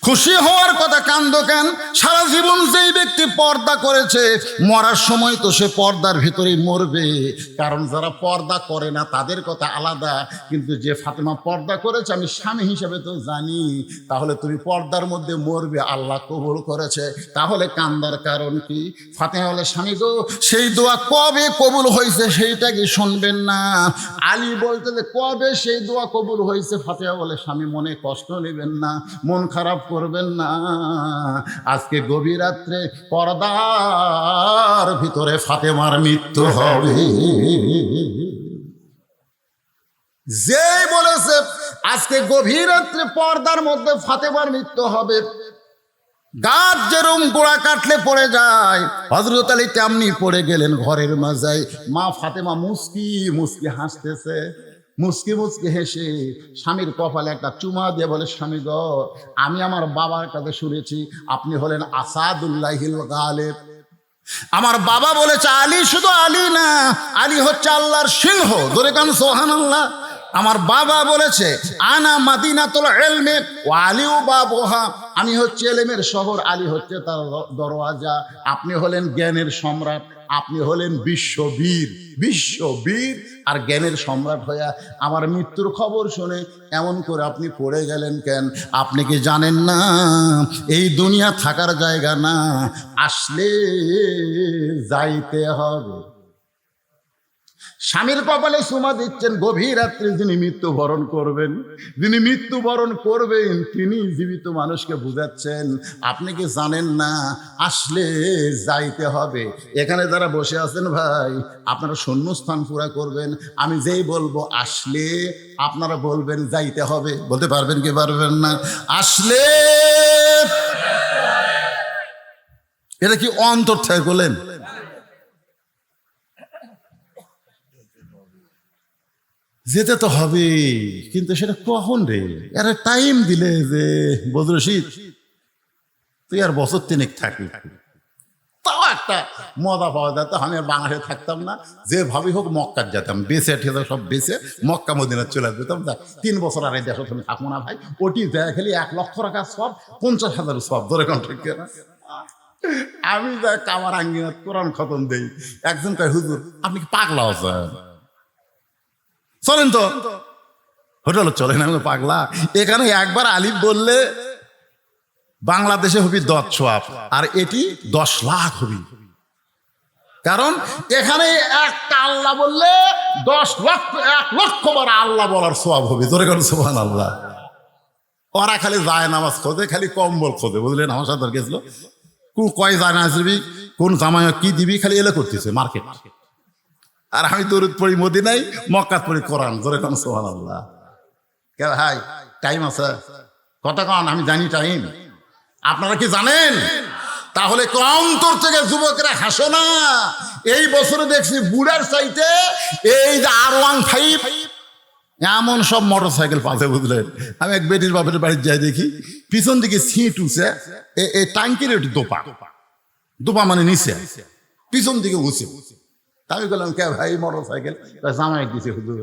খুশি হওয়ার কথা, কান্দো কেন? সারা জীবন যেই ব্যক্তি পর্দা করেছে, মরার সময় তো সে পর্দার ভিতরেই মরবে। কারণ যারা পর্দা করে না তাদের কথা আলাদা, কিন্তু যে ফাতেমা পর্দা করেছে আমি স্বামী হিসেবে তো জানি, তাহলে তুমি পর্দার মধ্যে মরবে, আল্লাহ কবুল করেছে, তাহলে কান্দার কারণ কি? ফাতেমা বলে, স্বামী গো, সেই দোয়া কবে কবুল হয়েছে সেইটা কি শুনবেন না? আলী বলতে যে কবে সেই দোয়া কবুল হয়েছে? ফাতেমা বলে, স্বামী মনে কষ্ট নেবেন না, মন খারাপ করবেন না, আজকে গভীর রাত্রে পর্দার ভিতরে ফাতেমার মৃত্যু হবে। যে বলেছে আজকে গভীর রাত্রে পর্দার মধ্যে ফাতেমার মৃত্যু হবে, গাছ যেরকম গোড়া কাটলে পড়ে যায়, হযরত আলী তেমনি পড়ে গেলেন ঘরের মাঝায়। মা ফাতেমা মুস্কি মুস্কি হাসতেছে, মুস্কি মুস্কি হেসে স্বামীর কপালে একটা চুমা দিয়ে বলে, স্বামী গো, আমি আমার বাবার কাছে শুনেছি আপনি হলেন আসাদুল্লাহিল গালিব। আমার বাবা বলেছে আলী শুধু আলী না, আলী হচ্ছে আল্লাহর সিংহ। ধরে কান সুবহানাল্লাহ। আমার বাবা বলেছে আনা মাদিনাতুল ইলমি ওয়া আলিউ বাবুহা, আমি হচ্ছে ইলমের শহর, আলী হচ্ছে তার দরওয়াজা। আপনি হলেন জ্ঞানের সম্রাট, আপনি হলেন বিশ্ববীর, বিশ্ববীর আর জ্ঞানের সম্রাট হইয়া আমার মৃত্যুর খবর শুনে এমন করে আপনি পড়ে গেলেন কেন? আপনি কি জানেন না এই দুনিয়া থাকার জায়গা না, আসলে যাইতে হবে। স্বামীর কপালে চুমা দিচ্ছেন, গভীর রাত্রে যিনি মৃত্যুবরণ করবেন, যিনি মৃত্যুবরণ করবেন তিনি জীবিত মানুষকে বুঝাচ্ছেন আপনি কি জানেন না আসলে যাইতে হবে। এখানে যারা বসে আছেন ভাই, আপনারা শূন্যস্থান পুরা করবেন। আমি যেই বলবো আসলে, আপনারা বলবেন যাইতে হবে। বলতে পারবেন কি পারবেন না? আসলে, এটা কি অন্তর থেকে বলেন? যেতে তো হবে, কিন্তু সেটা কখন রে? আরে টাইম দিলে যে বদরশিদ তুই আর বছর তিনেক থাকি, তাও একটা মজা পাওয়া যেত। আমি আর বাংলাদেশে থাকতাম না, যেভাবেই হোক মক্কার যেতাম, বেঁচে ঠেলে সব বেঁচে মক্কা মদিনা চলে যেতাম। 3 বছর আর এই দেশে তুমি থাকবো না ভাই, ওটি দেয় খালি 1 লক্ষ টাকা সব, 50,000 সব ধরে কন্ট্রাক্ট। আমি যাই কামার আঙ্গিনাত কোরআন খতম দেই, একজন কয় হুজুর আপনি কি পাগলা আছেন? চলেন তো হোটেল, চলেন। আমি পাগলা? এখানে একবার আলিফ বললে বাংলাদেশে হবি 10 সোয়াব, আর এটি 10 লাখ হবি। কারণ এখানে একটা আল্লাহ বললে 10 লক্ষ, 1 লক্ষ বার আল্লাহ বলার সোয়াব হবে। জোরে করেন সুবহানাল্লাহ। ওরা খালি যায় নামাজ খোঁজে, খালি কম্বল খোঁজে, বুঝলেন? আমার সাথে গেছিল, কয় যায় না দিবি, কোন জামাই কি দিবি, খালি এলে করতেছে মার্কেট। আর আমি দরুদ পড়ি মদিনায়, মক্কাত পড়ি কোরআন। জোরে কোন সুবহানাল্লাহ। কে ভাই টাইম আছে? কথা কন, আমি জানি টাইম, আপনারা কি জানেন? তাহলে অন্তর থেকে যুবকরা হাসো না। এই বছরে দেখছি বুড়ার চাইতে এই যে R15 এমন সব মোটর সাইকেল পাশে, বুঝলেন? আমি এক বেটির বাপের বাড়ির যাই, দেখি পিছন দিকে সিট উঠছে, এই টাঙ্কির একটু দোপা, দোপা মানে নিচে, পিছন দিকে উঁচে। আমি বললাম কে ভাই মোটর সাইকেল? জামাই দিছে হুজুর।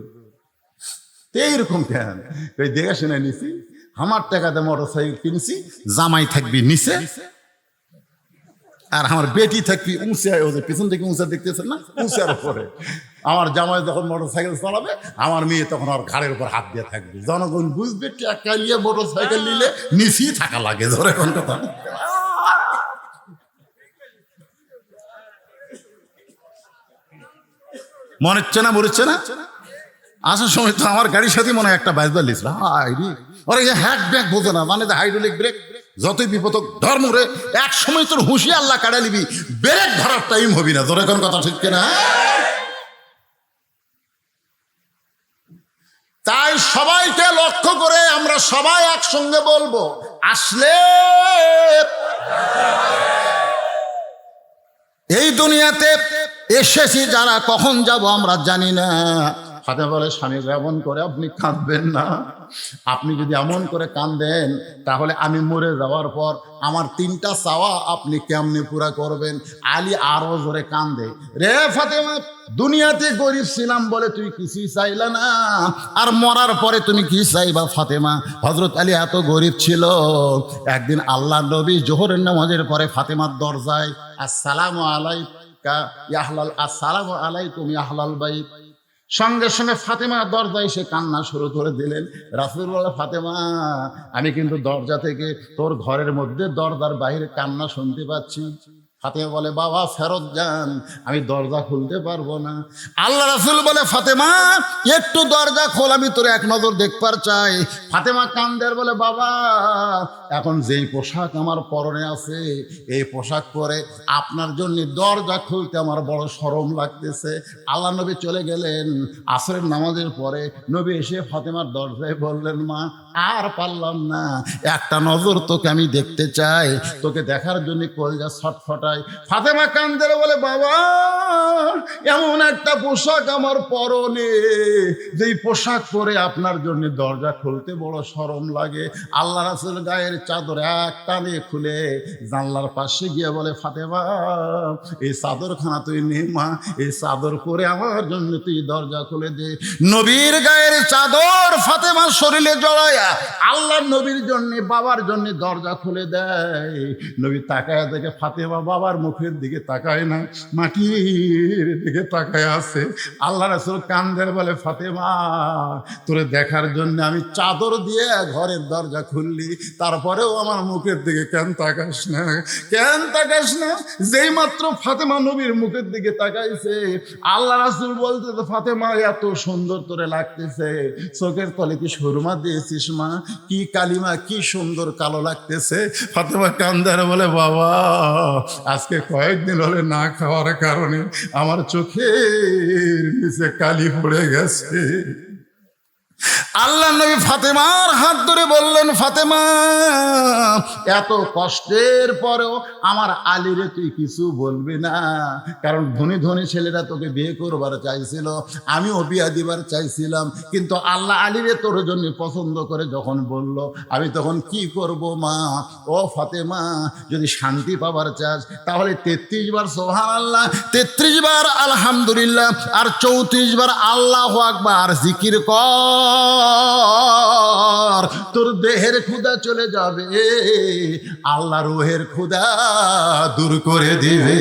এইরকম কেন? দেখে শুনে নিছি, আমার টাকাতে মোটর সাইকেল কিনছি, জামাই থাকবি নিচে আর আমার বেটি থাকবি উঁচে, পিছন থেকে উঁচা দেখতেছেন না, উঁচার উপরে। আমার জামাই যখন মোটর সাইকেল চালাবে, আমার মেয়ে তখন আর ঘাড়ের উপর হাত দিয়ে থাকবে। জনগণ বুঝবে টাকা নিয়ে মোটর সাইকেল নিলে নিচেই থাকা লাগে। ধরে কোন কথা, মনে হচ্ছে না, মরেছে না? আসার সময় তো আমার গাড়ির সাথে মনে হয় একটা বাইজবার লিখছিল, ওরা হ্যাক ব্যাক বোঝে না, মানে হাইড্রোলিক ব্রেক। যতই বিপদ ধর্ম রে, এক সময় তোর হুঁশি আল্লাহ কাটা নিবি, ব্রেক ধরার টাইম হবি না। তোর এখন কথা ঠিক কিনা? তাই সবাইকে লক্ষ্য করে আমরা সবাই একসঙ্গে বলবো আসলে। এই দুনিয়াতে এসেছি যারা, কখন যাব আমরা জানি না। হাতে বলে স্বামী এমন করে আপনি কাঁদবেন না। আপনি যদি এমন করে কাঁদেন তাহলে আমি মরে যাওয়ার পর আমার 3টা চাওয়া আপনি কেমনে পুরা করবেন? আলী আরো জোরে কান্দে, রে ফাতেমা দুনিয়াতে গরিব ছিলাম বলে তুই কিছুই চাইলা না, আর মরার পরে তুমি কি চাইবা ফাতেমা? হযরত আলী এত গরিব ছিল, একদিন আল্লাহ নবী জোহরের নামাজের পরে ফাতেমার দরজায় আসসালামু আলাইকা ইয়া আহলাল, আসসালামু আলাইকুম ইয়া আহলাল বাইত। সঙ্গে সঙ্গে ফাতেমা দরজায় এসে কান্না শুরু করে দিলেন। রাসূল বলে ফাতেমা আমি কিন্তু দরজা থেকে তোর ঘরের মধ্যে দরজার বাইরে কান্না শুনতে পাচ্ছি। ফাতেমা বলে বাবা ফেরত যান, আমি দরজা খুলতে পারবো না। আল্লাহ রাসূল বলে ফাতেমা একটু দরজা খোল, আমি তোর এক নজর দেখবার চাই। ফাতেমা কান্দের বলে বাবা এখন যেই পোশাক আমার পরনে আছে, এই পোশাক পরে আপনার জন্য দরজা খুলতে আমার বড় শরম লাগতেছে। আল্লাহ নবী চলে গেলেন। আসরের নামাজের পরে নবী এসে ফাতেমার দরজায় বললেন মা আর পারলাম না, একটা নজর তোকে আমি দেখতে চাই, তোকে দেখার জন্য কলিজা ছটফটায়। ফাতেমা কান্দের বলে বাবা এমন একটা পোশাক আমার পরনে, যেই পোশাক পরে আপনার জন্য দরজা খুলতে বড় শরম লাগে। আল্লাহ রাসূল গায়ের চাদর এক টানে খুলে জানলার পাশে গিয়ে বলে ফাতেমা এই চাদরখানা তুই নে মা, এই চাদর পরে আমার জন্য তুই দরজা খুলে দে। নবীর গায়ের চাদর ফাতেমার শরীরে জড়ায়া আল্লাহ নবীর জন্য বাবার জন্য দরজা খুলে দেয়। নবী তাকায় দেখে ফাতেমা বাবার মুখের দিকে তাকায় না, মাটির দিকে তাকায় আছে। আল্লাহ রাসূল কান্দের বলে, ফাতেমা তোরে দেখার জন্য আমি চাদর দিয়ে ঘরের দরজা খুললি, তারপরেও আমার মুখের দিকে কেন তাকাস না, কেন তাকাস না? যেই মাত্র ফাতেমা নবীর মুখের দিকে তাকাইছে, আল্লাহ রাসূল বলতে, ফাতেমা এত সুন্দর তোরে লাগতেছে, চোখের তলে কি সুরমা দিয়েছিস মা? কি কালিমা, কি সুন্দর কালো লাগতেছে। ফাতেমা কান্দার বলে, বাবা আজকে কয়েকদিন হলে না খাওয়ার কারণে আমার চোখের নিচে কালি পড়ে গেছে। আল্লাহ নবী ফাতেমার হাত ধরে বললেন, ফাতেমা এত কষ্টের পরেও আমার আলীরে তুই কিছু বলবি না, কারণ ধনী ধনী ছেলেরা তোকে বিয়ে করবার চাইছিল, আমিও বিয়া দিবার চাইছিলাম, কিন্তু আল্লাহ আলীরে তোর জন্য পছন্দ করে যখন বলল, আমি তখন কি করব মা? ও ফাতেমা, যদি শান্তি পাবার চাস তাহলে 33 বার সুবহানাল্লাহ, 33 বার আলহামদুলিল্লাহ, আর 34 বার আল্লাহু আকবার জিকির কর, তোর দেহের ক্ষুধা চলে যাবে, আল্লাহ রুহের ক্ষুধা দূর করে দিবে।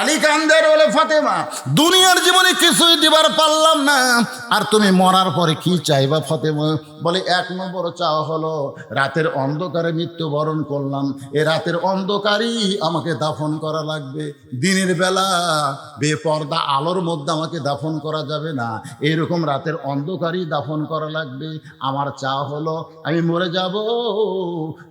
আলী কান্দের বলে, ফাতেমা দুনিয়ার জীবনে কিছুই দিবার পারলাম না, আর তুমি মরার পরে কি চাইবা ফাতেমা? বলে, 1 নম্বর চাওয়া হলো রাতের অন্ধকারে মৃত্যুবরণ করলাম, এ রাতের অন্ধকারই আমাকে দাফন করা লাগবে, দিনের বেলা বেপর্দা আলোর মধ্যে আমাকে দাফন করা যাবে না, এরকম রাতের অন্ধকারই দাফন করা লাগবে। আমার চাওয়া হলো আমি মরে যাব,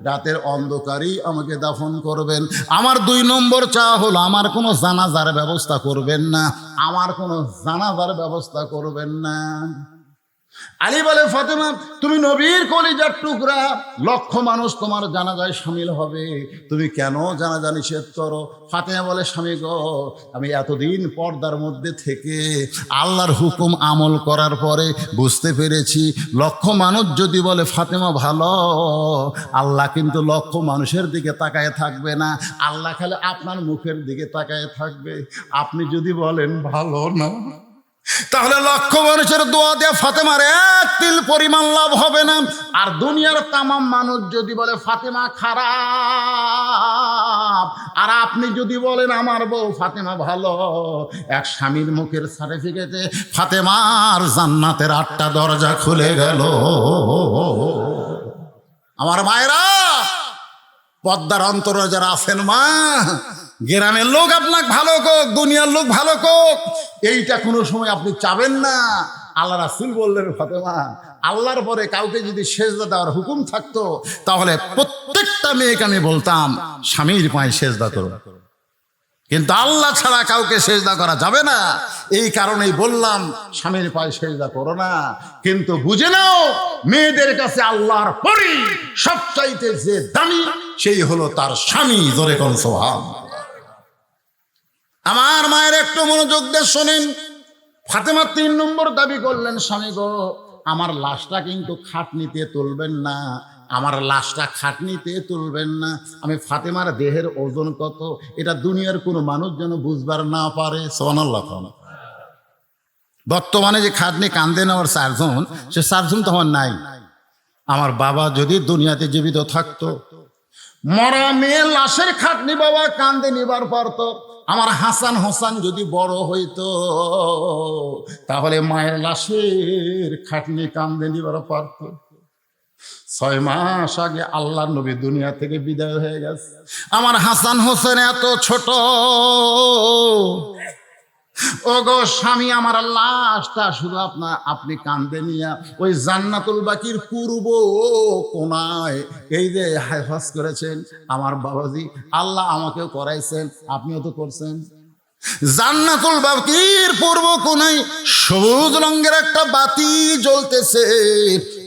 রাতের অন্ধকারই আমাকে দাফন করবেন। আমার 2 নম্বর চাওয়া হলো আমার কোনো জানাজার ব্যবস্থা করবেন না, আমার কোনো জানাজার ব্যবস্থা করবেন না। আলী বলে, ফাতেমা তুমি নবীর কলিজার টুকরা, লক্ষ মানুষ তোমার জানাজায় শামিল হবে, তুমি কেন জানাজা নিষেধ করো? ফাতেমা বলে, স্বামী গো, আমি এতদিন পর্দার মধ্যে থেকে আল্লাহর হুকুম আমল করার পরে বুঝতে পেরেছি, লক্ষ মানুষ যদি বলে ফাতেমা ভালো, আল্লাহ কিন্তু লক্ষ মানুষের দিকে তাকায় থাকবে না, আল্লাহ খালি আপনার মুখের দিকে তাকায় থাকবে। আপনি যদি বলেন ভালো না, তাহলে লক্ষ মানুষের দোয়া দিয়ে ফাতেমার 1 তিল পরিমাণ লাভ হবে না। আর দুনিয়ার তামাম মানুষ যদি বলে ফাতেমা খারাপ, আর আপনি যদি বলেন আমার বউ ফাতেমা ভালো, এক স্বামীর মুখের সার্টিফিকেটে ফাতেমার জান্নাতের 8টা দরজা খুলে গেল। আমার মায়েরা, পদ্মার অন্তরে যারা আছেন মা, গ্রামের লোক আপনাকে ভালো কোক, দুনিয়ার লোক ভালো কোক, এইটা কোনো সময় আপনি চাবেন না। আল্লাহ রাসূল বললেন, ফাতেমা আল্লাহর পরে কাউকে যদি সেজদা দেওয়ার হুকুম থাকতো, তাহলে প্রত্যেকটা মেয়েকে আমি বলতাম স্বামীর পায়ে সেজদা করো, কিন্তু আল্লাহ ছাড়া কাউকে সেজদা করা যাবে না। এই কারণেই বললাম স্বামীর পায়ে সেজদা করো না। কিন্তু বুঝে নাও, মেয়েদের কাছে আল্লাহর পরে সবচাইতে যে দামি, সেই হলো তার স্বামী। জোরে কোন সুবহানাল্লাহ। আমার মায়ের একটু মনোযোগ দিয়ে শোনেন। ফাতেমা 3 নম্বর দাবি করলেন, স্বামী গো, আমার লাশটা কিন্তু খাটনিতে তুলবেন না, আমার লাশটা খাটনিতে তুলবেন না। আমি ফাতেমার দেহের ওজন কত, এটা দুনিয়ার কোনো মানুষ যেন বুঝবার না পারে। সুবহানাল্লাহ। বর্তমানে যে খাটনি কান্দে নেওয়ার 4 জন, সে 4 জন তো আমার নাই। আমার বাবা যদি দুনিয়াতে জীবিত থাকতো, মরা মেয়ে লাশের খাটনি বাবা কান্দে নিবার পারতো। আমার হাসান হোসেন যদি বড় হইতো, তাহলে মায়ের লাশের খাটনি কান্দে নিবার পারতো। 6 মাস আগে আল্লাহ নবী দুনিয়া থেকে বিদায় হয়ে গেছে। আমার হাসান হোসেন এত ছোট, ও গো স্বামী, আমার লাশটা শুধু আপনি কান্দে নিয়া ওই জান্নাতুল বাকির পূর্ব কোনায় এই যে হেফাজ করেছেন আমার বাবাজি, আল্লাহ আমাকেও করাইছেন, আপনিও তো করছেন। জান্নাতুল বাকির পূর্ব কোনায় সবুজ রঙের একটা বাতি জ্বলতেছে,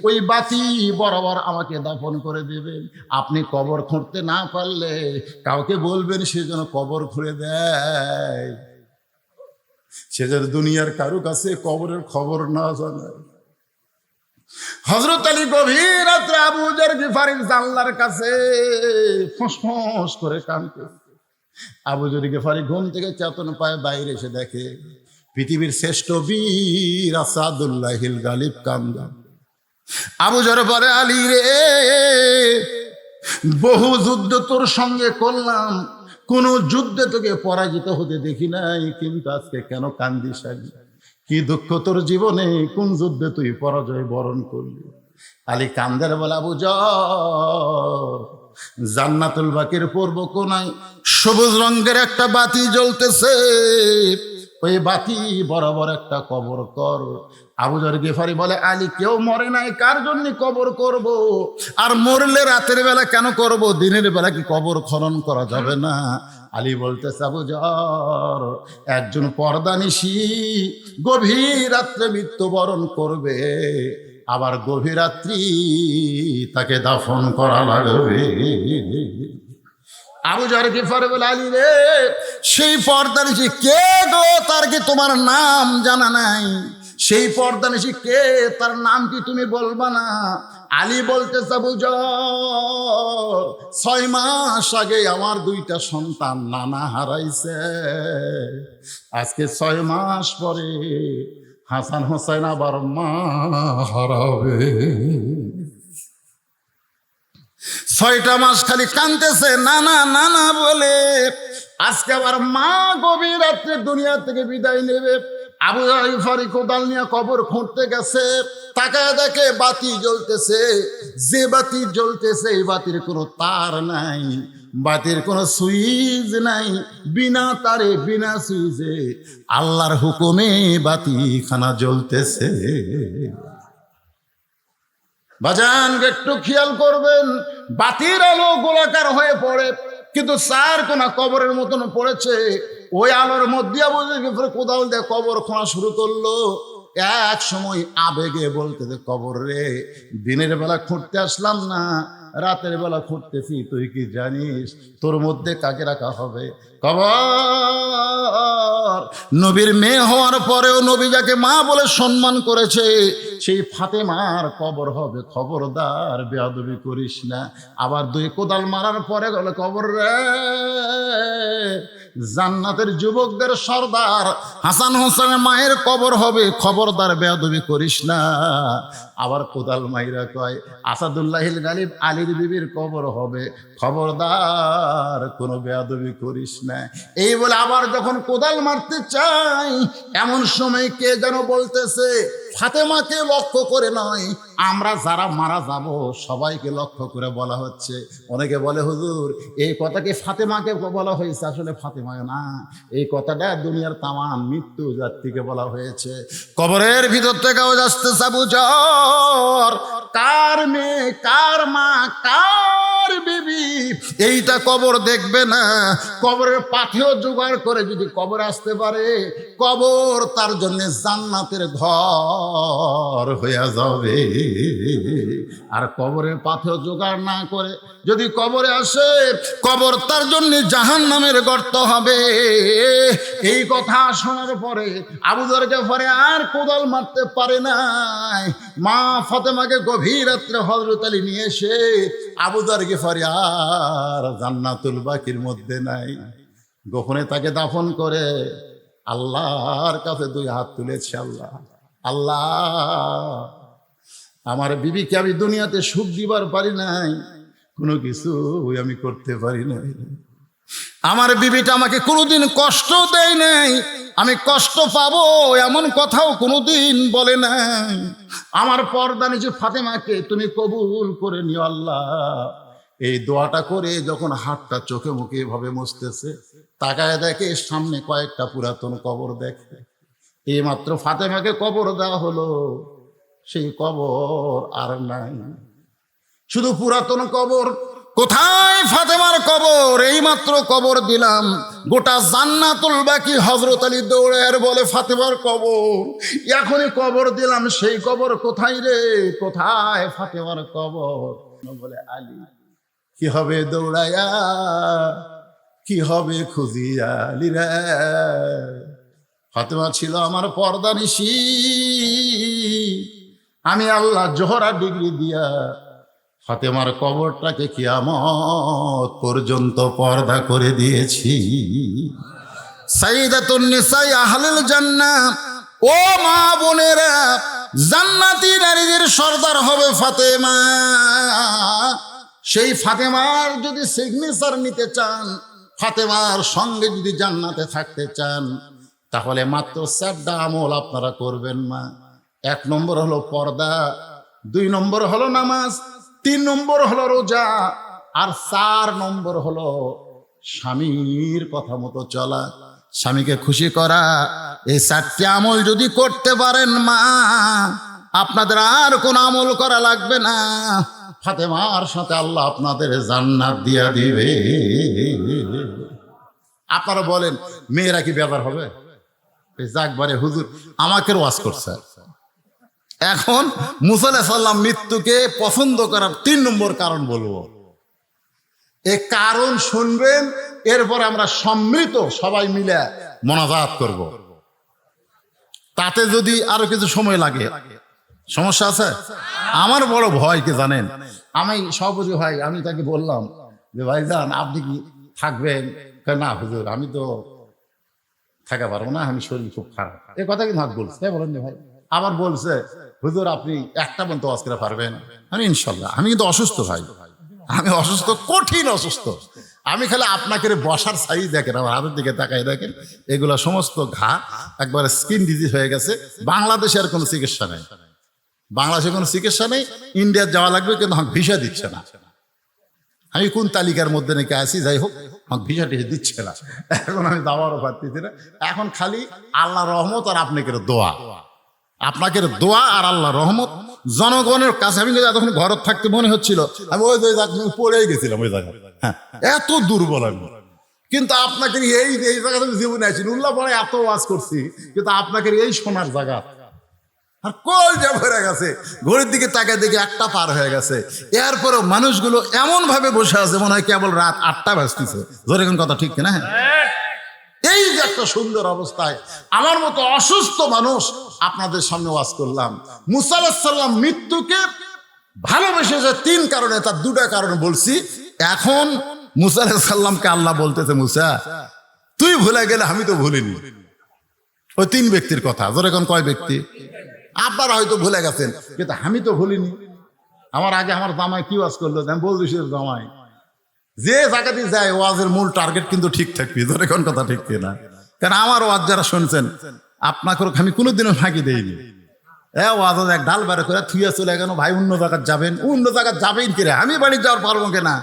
ওই বাতি বরাবর আমাকে দাফন করে দেবেন। আপনি কবর খুঁড়তে না পারলে কাউকে বলবেন সে যেন কবর খুঁড়ে দেয়, সে যেন দুনিয়ার কারো কাছে কবরের খবর না জানায়। হযরত আলী গভীর রাত্রে আবু যর গিফারীর জানলার কাছে ফোঁস করে কাঁদতেছে। আবু যর গিফারি ঘুম থেকে চেতন পায়, বাইরে এসে দেখে পৃথিবীর শ্রেষ্ঠ বীর আসাদুল্লাহিল গালিব কান্দা। আবু যর বলে, আলী রে, বহু যুদ্ধ তোর সঙ্গে করলাম, কোন যুদ্ধে তোকে পরাজিত হতে দেখি নাই, কিন্তু আজকে কেন কান্দিস? কি দুঃখ তোর জীবনে? কোন যুদ্ধে তুই পরাজয় বরণ করলি? আলী কান্দের বলে, আবু যর, জান্নাতুল বাকির পূর্ব কোনায় সবুজ রঙের একটা বাতি জ্বলতেছে, ওই বাতি বরাবর একটা কবর কর। আবু যর গিফারি বলে, আলী কেউ মরে নাই, কার জন্য কবর করব? আর মরলে রাতের বেলা কেন করব? দিনের বেলা কি কবর খনন করা যাবে না? আলী বলতেছে, আবু যর, একজন পর্দানিশী গভীর রাত্রে মৃত্যুবরণ করবে, আবার গভীর রাত্রি তাকে দাফন করা লাগবে। আবু যর গিফারি বলে, আলী রে, সেই পর্দানিশী কে গো? তার কি তোমার নাম জানা নাই? সেই পর্দানিশী কে? তার নাম কি তুমি বলবা না? আলী বলতেছে, আবু যর, 6 মাস আগে আমার 2টা সন্তান নানা হারাইছে, আজকে 6 মাস পরে হাসান হোসেন আবার মা হারাবে। 6টা মাস খালি কাঁদতেছে নানা নানা বলে, আজকে আবার মা গভীর রাত্রে দুনিয়া থেকে বিদায় নেবে। আবু যর গিফারি কোদাল নিয়ে কবর খুঁড়তে গেছে, তাকায় দেখে বাতি জ্বলতেছে। যে বাতি জ্বলতেছে, এই বাতির কোনো তার নাই, বাতির কোনো সুইচ নাই, বিনা তারে বিনা সুইচে আল্লাহর হুকুমে বাতি খানা জ্বলতেছে। বাজান, একটু খেয়াল করবেন, বাতির আলো গোলাকার হয়ে পড়ে, কিন্তু 4 কোনা কবরের মতন পড়েছে। ওই আলোর মধ্যে আবু যর গিফারি কোদাল দিয়ে কবর খোঁড়া শুরু করলো। এক সময় আবেগে বলতে, কবর রে, দিনের বেলা খুঁড়তে আসলাম না, রাতের বেলা খুঁড়তেছি, তুই কি জানিস তোর মধ্যে কাকে রাখা হবে? কবর। নবীর মেয়ে হওয়ার পরেও নবী যাকে মা বলে সম্মান করেছে, সেই ফাতেমার কবর হবে। খবরদার বেয়াদবি করিস না। আবার 2 কোদাল মারার পরে বলে, কবর রে, জান্নাতের যুবকদের সর্দার হাসান হোসেনের মায়ের কবর হবে, খবরদার বেয়াদবি করিস না। আবার কোদাল মাইরা কয়, আসাদুল্লাহিল গালিব আলীর বিবির কবর হবে, খবরদার কোনো বেয়াদবি করিস না। এই বলে আবার যখন কোদাল মারতে চাই, এমন সময় কে যেন বলতেছে, ফাতেমাকে লক্ষ্য করে নয়, আমরা যারা মারা যাব সবাইকে লক্ষ্য করে বলা হচ্ছে। অনেকে বলে, হুজুর, এই কথা কি ফাতেমাকে বলা হয়েছে? আসলে ফাতেমা না, এই কথাটা দুনিয়ার তামাম মৃত্যু জাতিকে বলা হয়েছে। কবরের ভিতর থেকে আওয়াজ আসতেছে, আবু যর, কার মেয়ে, কার মা, কার বিবি এইটা কবর দেখবে না? কবরের পাথেও জোগাড় করে যদি কবর আসতে পারে, কবর তার জন্য জান্নাতের ঘর হয়ে যাবে। আর কবরের পাথেও জোগাড় না করে যদি কবরে আসে, কবর তার জন্য জাহান্নামের গর্ত হবে। এই কথা শোনার পরে আবু যর গিফারি আর কোদাল মারতে পারে নাই। মা ফাতেমাকে গভীর রাত্রে হযরত আলী নিয়ে এসে আবু যর গিফারি আর জান্নাতুল বাকির মধ্যে নাই, গোপনে তাকে দাফন করে আল্লাহর কাছে 2 হাত তুলেছে। আল্লাহ, আল্লাহ, আমার বিবিকে আমি দুনিয়াতে সুখ দিবার পারি নাই, কোনো কিছু আমি করতে পারি নাই। আমার বিবিটা আমাকে কোনোদিন কষ্ট দেয় নাই, আমি কষ্ট পাবো এমন কথাও কোনোদিন বলে নাই। আমার পর্দানিশী ফাতেমাকে তুমি কবুল করে নিও আল্লাহ। এই দোয়াটা করে যখন হাতটা চোখে মুখে এভাবে মুছতেছে, তাকায় দেখে সামনে কয়েকটা পুরাতন কবর দেখে। এই মাত্র ফাতেমাকে কবর দেওয়া হলো, সেই কবর আর নাই, শুধু পুরাতন কবর। কোথায় ফাতেমার কবর? এই মাত্র কবর দিলাম। গোটা জান্নাতুল বাকি হযরত আলী দৌড়ে আর বলে, ফাতেমার কবর, এখনই কবর দিলাম, সেই কবর কোথায় রে? কোথায় ফাতেমার কবর? বলে, আলী, কি হবে দৌড়াইয়া, কি হবে খুঁজিয়া? আলী রে, ফাতেমা ছিল আমার পর্দানিশী, আমি আল্লাহ জোহরা ডিগ্রি দিয়া ফাতেমার কবরটাকে কিয়ামত পর্যন্ত পর্দা করে দিয়েছি। সাইয়্যিদাতুন নিসা আহলুল জান্নাহ, ও মা বোনেরা, জান্নাতি নারীদের সর্দার হবে ফাতেমা। সেই ফাতেমার যদি সিগনেচার নিতে চান, ফাতেমার সঙ্গে যদি জান্নাতে থাকতে চান, তাহলে মাত্র 4টা আমল আপনারা করবেন না। 1 নম্বর হলো পর্দা, 2 নম্বর হলো নামাজ, 3 নম্বর হলো রোজা, আর 4 নম্বর হলো স্বামীর কথা মতো চলা, স্বামীকে খুশি করা। এই 4টি আমল যদি করতে পারেন মা, আপনাদের আর কোন আমল করা লাগবে না। ফাতেমার সাথে আল্লাহ আপনাদের জান্নাত দিয়া দিবে। আপনারা বলেন মেয়েরা কি বেজার হবে? যাকবারে হুজুর আমাকে ওয়াজ করছে। এখন মুসা আলাইহিস সালাম মৃত্যুকে পছন্দ করার 3 নম্বর কারণ বলবো। এই কারণ শুনবেন, এরপর আমরা সম্মিলিত সবাই মিলে মোনাজাত করব। তাতে যদি আরো কিছু সময় লাগে, সমস্যা আছে? আমার বড় ভয় কি জানেন? আমি সভাপতি ভাই, আমি তাকে বললাম যে ভাইজান আপনি কি থাকবেন? না হুজুর আমি তো থাকা পারবো না, আমি শরীর খুব খারাপ। এই কথা কিন্তু হাত বলছে, বলেন ভাই। আবার বলছে হুজুর আপনি 1টা পর্যন্ত ওয়াজ করে পারবেন? আমি ইনশাল্লাহ। আমি কিন্তু অসুস্থ ভাই, আমি অসুস্থ, কঠিন অসুস্থ। আমি খালি আপনাকে বসার সাইজ দেখেন, আমার হাতের দিকে তাকাই দেখেন, এগুলা সমস্ত ঘা, একবারে স্কিন ডিজিজ হয়ে গেছে। বাংলাদেশে আর কোনো চিকিৎসা নেই, বাংলাদেশে কোনো চিকিৎসা নেই। ইন্ডিয়া যাওয়া লাগবে, কিন্তু আমাকে ভিসা দিচ্ছে না। আমি কোন তালিকার মধ্যে নাকি আছি, যাই হোক আমাকে ভিসা টিসা দিচ্ছে না। এখন আমি যাওয়ারও পারতেছি না। এখন খালি আল্লাহ রহমত আর আপনাকে দোয়া, আপনাকে দোয়া আর আল্লাহ রহমত জনগণের কাছে। আমি যখন ঘর থাকতে মনে হচ্ছিল আমি ওই পড়েই গেছিলাম ওই জায়গায়। হ্যাঁ, এত দুর্বল আমি। কিন্তু আপনাকে এই জায়গাতে জীবনে আছি, উল্লাহ পরে এত ওয়াজ করছি, কিন্তু আপনাকে এই সোনার জায়গা আর কল যা ভরে গেছে। ঘড়ির দিকে তাকায় দেখি 1টা পার হয়ে গেছে। এরপরেও মানুষগুলো এমন ভাবে বসে আছে মনে হয় কেবল রাত 8টা বাজতেছে। ধরে কোন কথা ঠিক কিনা? এই যে একটা সুন্দর অবস্থায় আমার মতো অসুস্থ মানুষ আপনাদের সামনে ওয়াজ করলাম। মুসা আলাইহিস সালাম মৃত্যুকে ভালোবেসেছে 3 কারণে, তার 2টা কারণ বলছি। এখন মুসা আলাইহিস সালামকে আল্লাহ বলতেছে, মুসা তুই ভুলে গেলে আমি তো ভুলিনি। ওই 3 ব্যক্তির কথা। ধরে কোন কয় ব্যক্তি? আপনারা হয়তো ভুলে গেছেন, কিন্তু আমি তো ভুলিনি। আমার আগে আমার জামাই কি ওয়াজ করলো, আমি বলছি জামাই যে জায়গাতে যায় ওয়াজের মূল টার্গেট কিন্তু ঠিক থাকবে। ধরে কোন কথা ঠিক কিনা? কারণ আমার ওয়াজ যারা শুনছেন, আপনাকে আমি কোনোদিনও ফাঁকি দেইনি। ওয়াজ এক ডাল বেড়ে করে থুয়ে চলে গেল, ভাই অন্য জায়গায় যাবেন, অন্য জায়গায় যাবেন কিনা, আমি বাড়ি যাওয়ার পারবো কিনা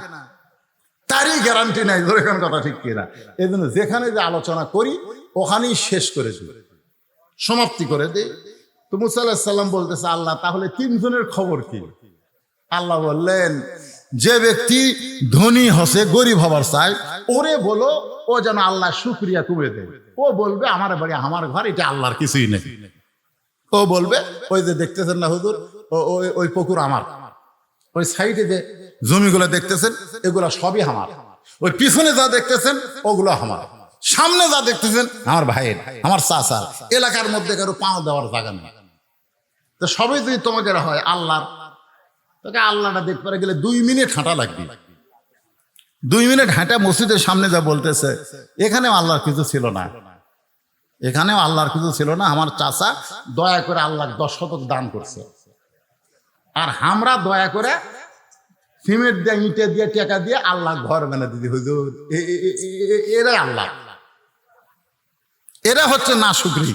তারই গ্যারান্টি নাই। ধরে কোন কথা ঠিক কিনা? এই জন্য যেখানে যে আলোচনা করি ওখানেই শেষ করে দিই, সমাপ্তি করে দিই। তো মুসা আলাইহিস সালাম বলতেছে, আল্লাহ তাহলে 3 জনের খবর কি? আল্লাহ বললেন, যে ব্যক্তি ধনী হসে গরিব হবার চায়, ওরে বলো ও যেন আল্লাহ শুকরিয়া কমে দেয়। ও বলবে আমার বাড়ি আমার ঘর, এটা আল্লাহর কিছুই নেই। ও বলবে ওই যে দেখতেছেন না হুজুর, ওই পুকুর আমার, ওই সাইডে যে জমিগুলো দেখতেছেন এগুলো সবই আমার, ওই পিছনে যা দেখতেছেন ওগুলো আমার, সামনে যা দেখতেছেন আমার ভাইয়ের, আমার চাচার, এলাকার মধ্যে কারো পাও দেওয়ার জায়গা নেই। তো সবই যদি তোমাকে হয় আল্লাহর, তোকে আল্লাহটা দেখতে গেলে 2 মিনিট হাঁটা লাগবে। 2 মিনিট হাঁটা মসজিদের সামনে যা বলতেছে, এখানেও আল্লাহর কিছু ছিল না, এখানেও আল্লাহর কিছু ছিল না। আমার চাচা দয়া করে আল্লাহ 10 শতক দান করছে, আর আমরা দয়া করে সিমেন্ট দিয়ে ইটে দিয়ে টাকা দিয়ে আল্লাহ ঘর বানা দিদি। হুজুর এরা আল্লাহ, এরা হচ্ছে না শুকরি।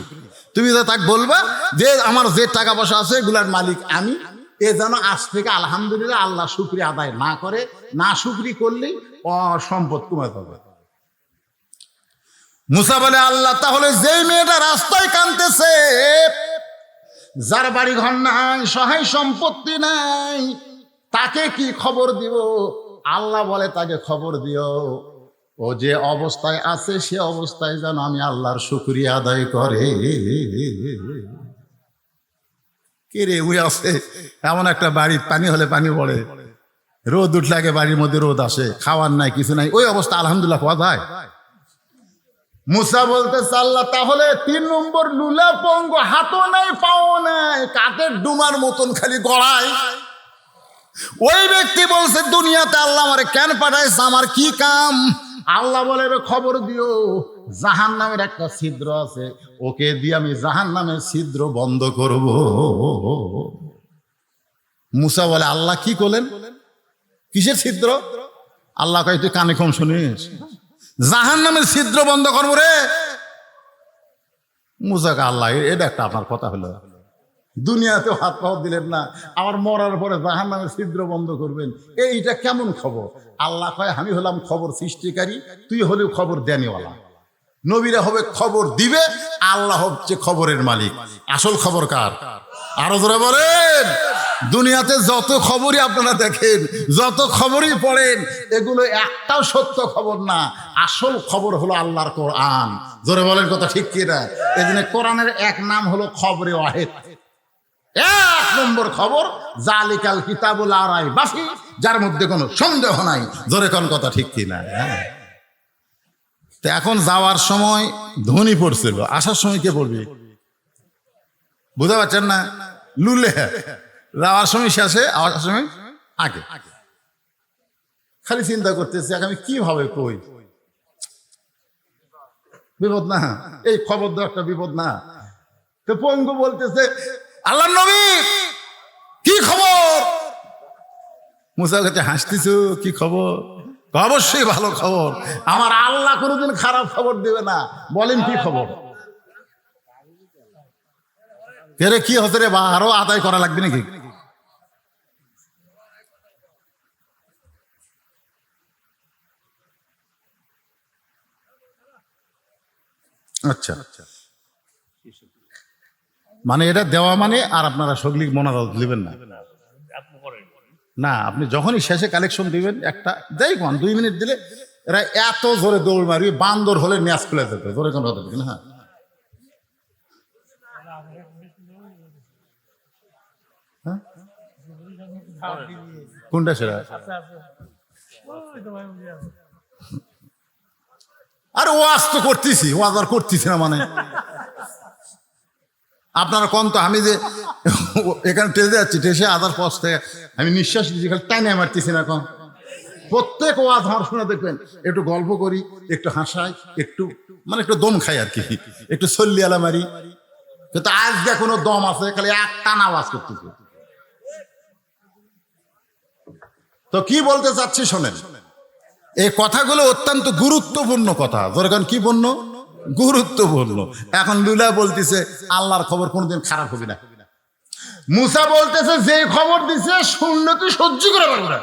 তুমি তো তাকে বলবা যে আমার যে টাকা পয়সা আছে এগুলার মালিক আমি, এ যেন আজ থেকে আলহামদুলিল্লাহ আল্লাহ শুকরিয়া আদায় না করে, না শুকরি করলেই সম্পদ কমে যাবে। মুসা বলে, আল্লাহ তাহলে যেই মেয়েটা রাস্তায় কাঁদতেছে, যার বাড়ি ঘর নাই, সহায় সম্পত্তি নাই, তাকে কি খবর দিব? আল্লাহ বলে তাকে খবর দিও, ও যে অবস্থায় আছে সে অবস্থায় যেন আমি আল্লাহর শুকরিয়া আদায় করে। কে রে ওই আছে এমন একটা বাড়ি, পানি হলে পানি পড়ে, রোদ উঠলে আগে বাড়ির মধ্যে রোদ আসে, খাওয়ার নাই কিছু নাই, ওই অবস্থা আলহামদুলিল্লাহ পাওয়া যায়। মুসা বলতেছে, আল্লাহ তাহলে 3 নম্বর লুলা পঙ্গ, হাতও নাই পাও নাই, কাঠের ডুমার মতন খালি গড়ায়, ওই ব্যক্তি বলছে দুনিয়াতে আল্লাহ আমারে কেন পাঠাইছে, আমার কি কাম? আল্লাহ বলে খবর দিও জাহান নামের একটা ছিদ্র আছে, ওকে দিয়ে আমি জাহান নামের ছিদ্র বন্ধ করব। মুসা বলে আল্লাহ কি করলেন, কিসের ছিদ্র? আল্লাহ কয় তুই কানে কম শুনিস, জাহান নামের ছিদ্র বন্ধ করবো রে। মুসাকে আল্লাহ এটা একটা আপনার কথা হলো, দুনিয়াতেও হাত পাওয়া দিলেন না, আবার মরার পরে জাহান নামের ছিদ্র বন্ধ করবেন, এইটা কেমন খবর? আল্লাহ কয় আমি হলাম খবর সৃষ্টিকারী, তুই হলেও খবর দেনিওয়ালা। নবীরা হবে খবর দিবে, আল্লাহ হচ্ছে খবরের মালিক। আসল খবর কার? আরো জোরে বলেন। দুনিয়াতে যত খবরই আপনারা দেখেন, যত খবরই পড়েন, এগুলো একটাও সত্য খবর না। আসল খবর হলো আল্লাহর কোরআন। জোরে বলেন কথা ঠিক কি না? এই জন্য কোরআনের এক নাম হলো খবরে ওয়াহিদ। এক নম্বর খবর জালিকাল কিতাবুল লা রাইবা ফীহ, যার মধ্যে কোনো সন্দেহ নাই। জোরে কোন কথা ঠিক কি না? তো এখন যাওয়ার সময় ধ্বনি পড়ছিল, আসার সময় কে পড়বে? বুঝতে পারছেন না? লুলে যাওয়ার সময় শেষে, আসার সময় আগে। খালি চিন্তা করতেছে আমি কিভাবে কই, বিপদ না? এই খবর দেওয়া একটা বিপদ না? তো পঙ্গু বলতেছে আল্লাহর নবী কি খবর? মুসা কাছে হাসতেছো, কি খবর? অবশ্যই ভালো খবর, আমার আল্লাহ কোনোদিন খারাপ খবর দেবে না। বলেন কি খবর? রে কি হচ্ছে রে, বা আরো আদায় করা লাগবে নাকি? আচ্ছা, মানে এটা দেওয়া মানে, আর আপনারা সগলিক মোনাজাত দিবেন না? না, আপনি যখনই শেষে কালেকশন দিবেন একটা দেই, 2 মিনিট দিলে এরা এত জোরে দৌড় মারবি, বান্দর হলে ন্যাস খুলে যেত। জোরে কোন কথা ঠিক না? হ্যাঁ, কোনটা সেরা? আর ওয়াজ তো করতেছি, ওয়াজ আর করতেছি না মানে আপনারা কোন তো, আমি যে এখানে টেজে যাচ্ছি, টেসে আদার পথ থেকে আমি নিঃশ্বাস দিচ্ছি, খালি টাইনে মারতেছি না। এখন প্রত্যেক ওয়াজ আমার শুনে দেখবেন, একটু গল্প করি, একটু হাসাই, একটু মানে একটু দম খাই আর কি, একটু সল্লিয়ালা মারি। কিন্তু আজকে কোনো দম আছে, খালি এক টানা আওয়াজ করতেছে। তো কি বলতে চাচ্ছি শোনেন, এই কথাগুলো অত্যন্ত গুরুত্বপূর্ণ কথা। ধরেন কি পূর্ণ? গুরুত্বপূর্ণ। এখন লুলা বলতেছে আল্লাহর খবর কোনোদিন খারাপ হবে না। মুসা বলতেছে যে খবর দিছে শুনলে তুই সহ্য করে পারবো না।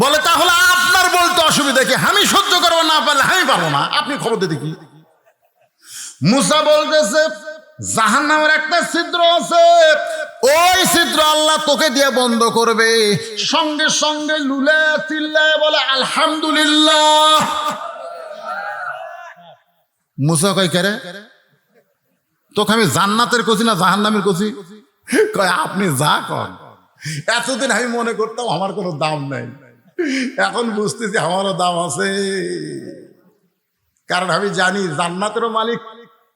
বলে তাহলে আপনার বলতে অসুবিধা কি? আমি সহ্য করবো না পারলে আমি পারবো না, আপনি খবর দিতে কি? মুসা বলতেছে জাহান্নামের একটা ছিদ্র আছে, ওই ছিদ্র আল্লাহ তোকে দিয়ে বন্ধ করবে। সঙ্গে সঙ্গে লুলে চিল্লায় বলে আলহামদুলিল্লাহ। মুসা কয় কে রে, তোকে আমি জান্নাতের কছি না জাহান্নামের কছি? কয় আপনি যা কন। এতদিন আমি মনে করতাম আমার কোনো দাম নাই, এখন বুঝতেছি আমারও দাম আছে। কারণ আমি জানি জান্নাতেরও মালিক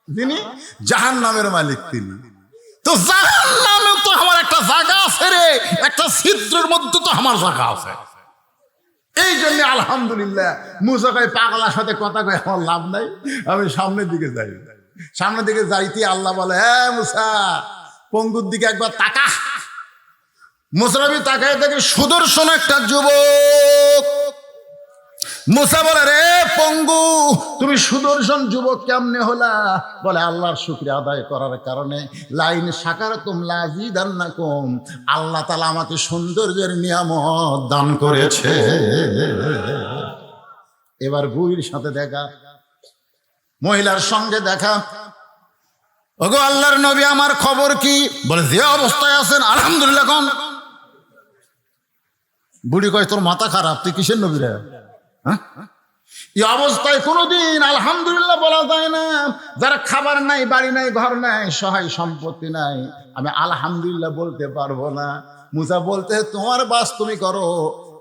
যিনি, জাহান্নামের মালিক তিনি। তো জাহান্নামে তো আমার একটা জায়গা আছে রে, একটা ছিদ্রের মধ্যে তো আমার জায়গা আছে। এই জন্য আলহামদুলিল্লাহ। মুসা কয় পাগলার সাথে কথা কয় আমার লাভ নাই, আমি সামনের দিকে যাই। সামনের দিকে যাইতে আল্লাহ বলে হ্যাঁ মুসা, পঙ্গুর দিকে একবার তাকা। মুসা নবী তাকায় দেখে সুদর্শন একটা যুবক। মুসা বলে রে পঙ্গু, তুমি সুদর্শন যুবক কেমনে হলা? বলে আল্লাহর শুকরিয়া আদায় করার কারণে। লাইন শাকারতুম লাযিদান্নাকুম, আল্লাহ তাআলা আমাকে সৌন্দর্যের নিয়ামত দান করেছে। এবার বুড়ির সাথে দেখা, মহিলার সঙ্গে দেখা। ওগো আল্লাহর নবী আমার খবর কি? বলে যে অবস্থায় আছেন আলহামদুলিল্লাহ কোন। বুড়ি কয় তোর মাথা খারাপ, তুই কিসের নবী রে? এই অবস্থায় কোনোদিন আলহামদুলিল্লাহ বলা যায় না। যারা খাবার নাই, বাড়ি নাই, ঘর নাই, সহায় সম্পত্তি নাই, আমি আলহামদুলিল্লাহ বলতে পারবো না। মুসা বলতে তোমার বাস তুমি করো।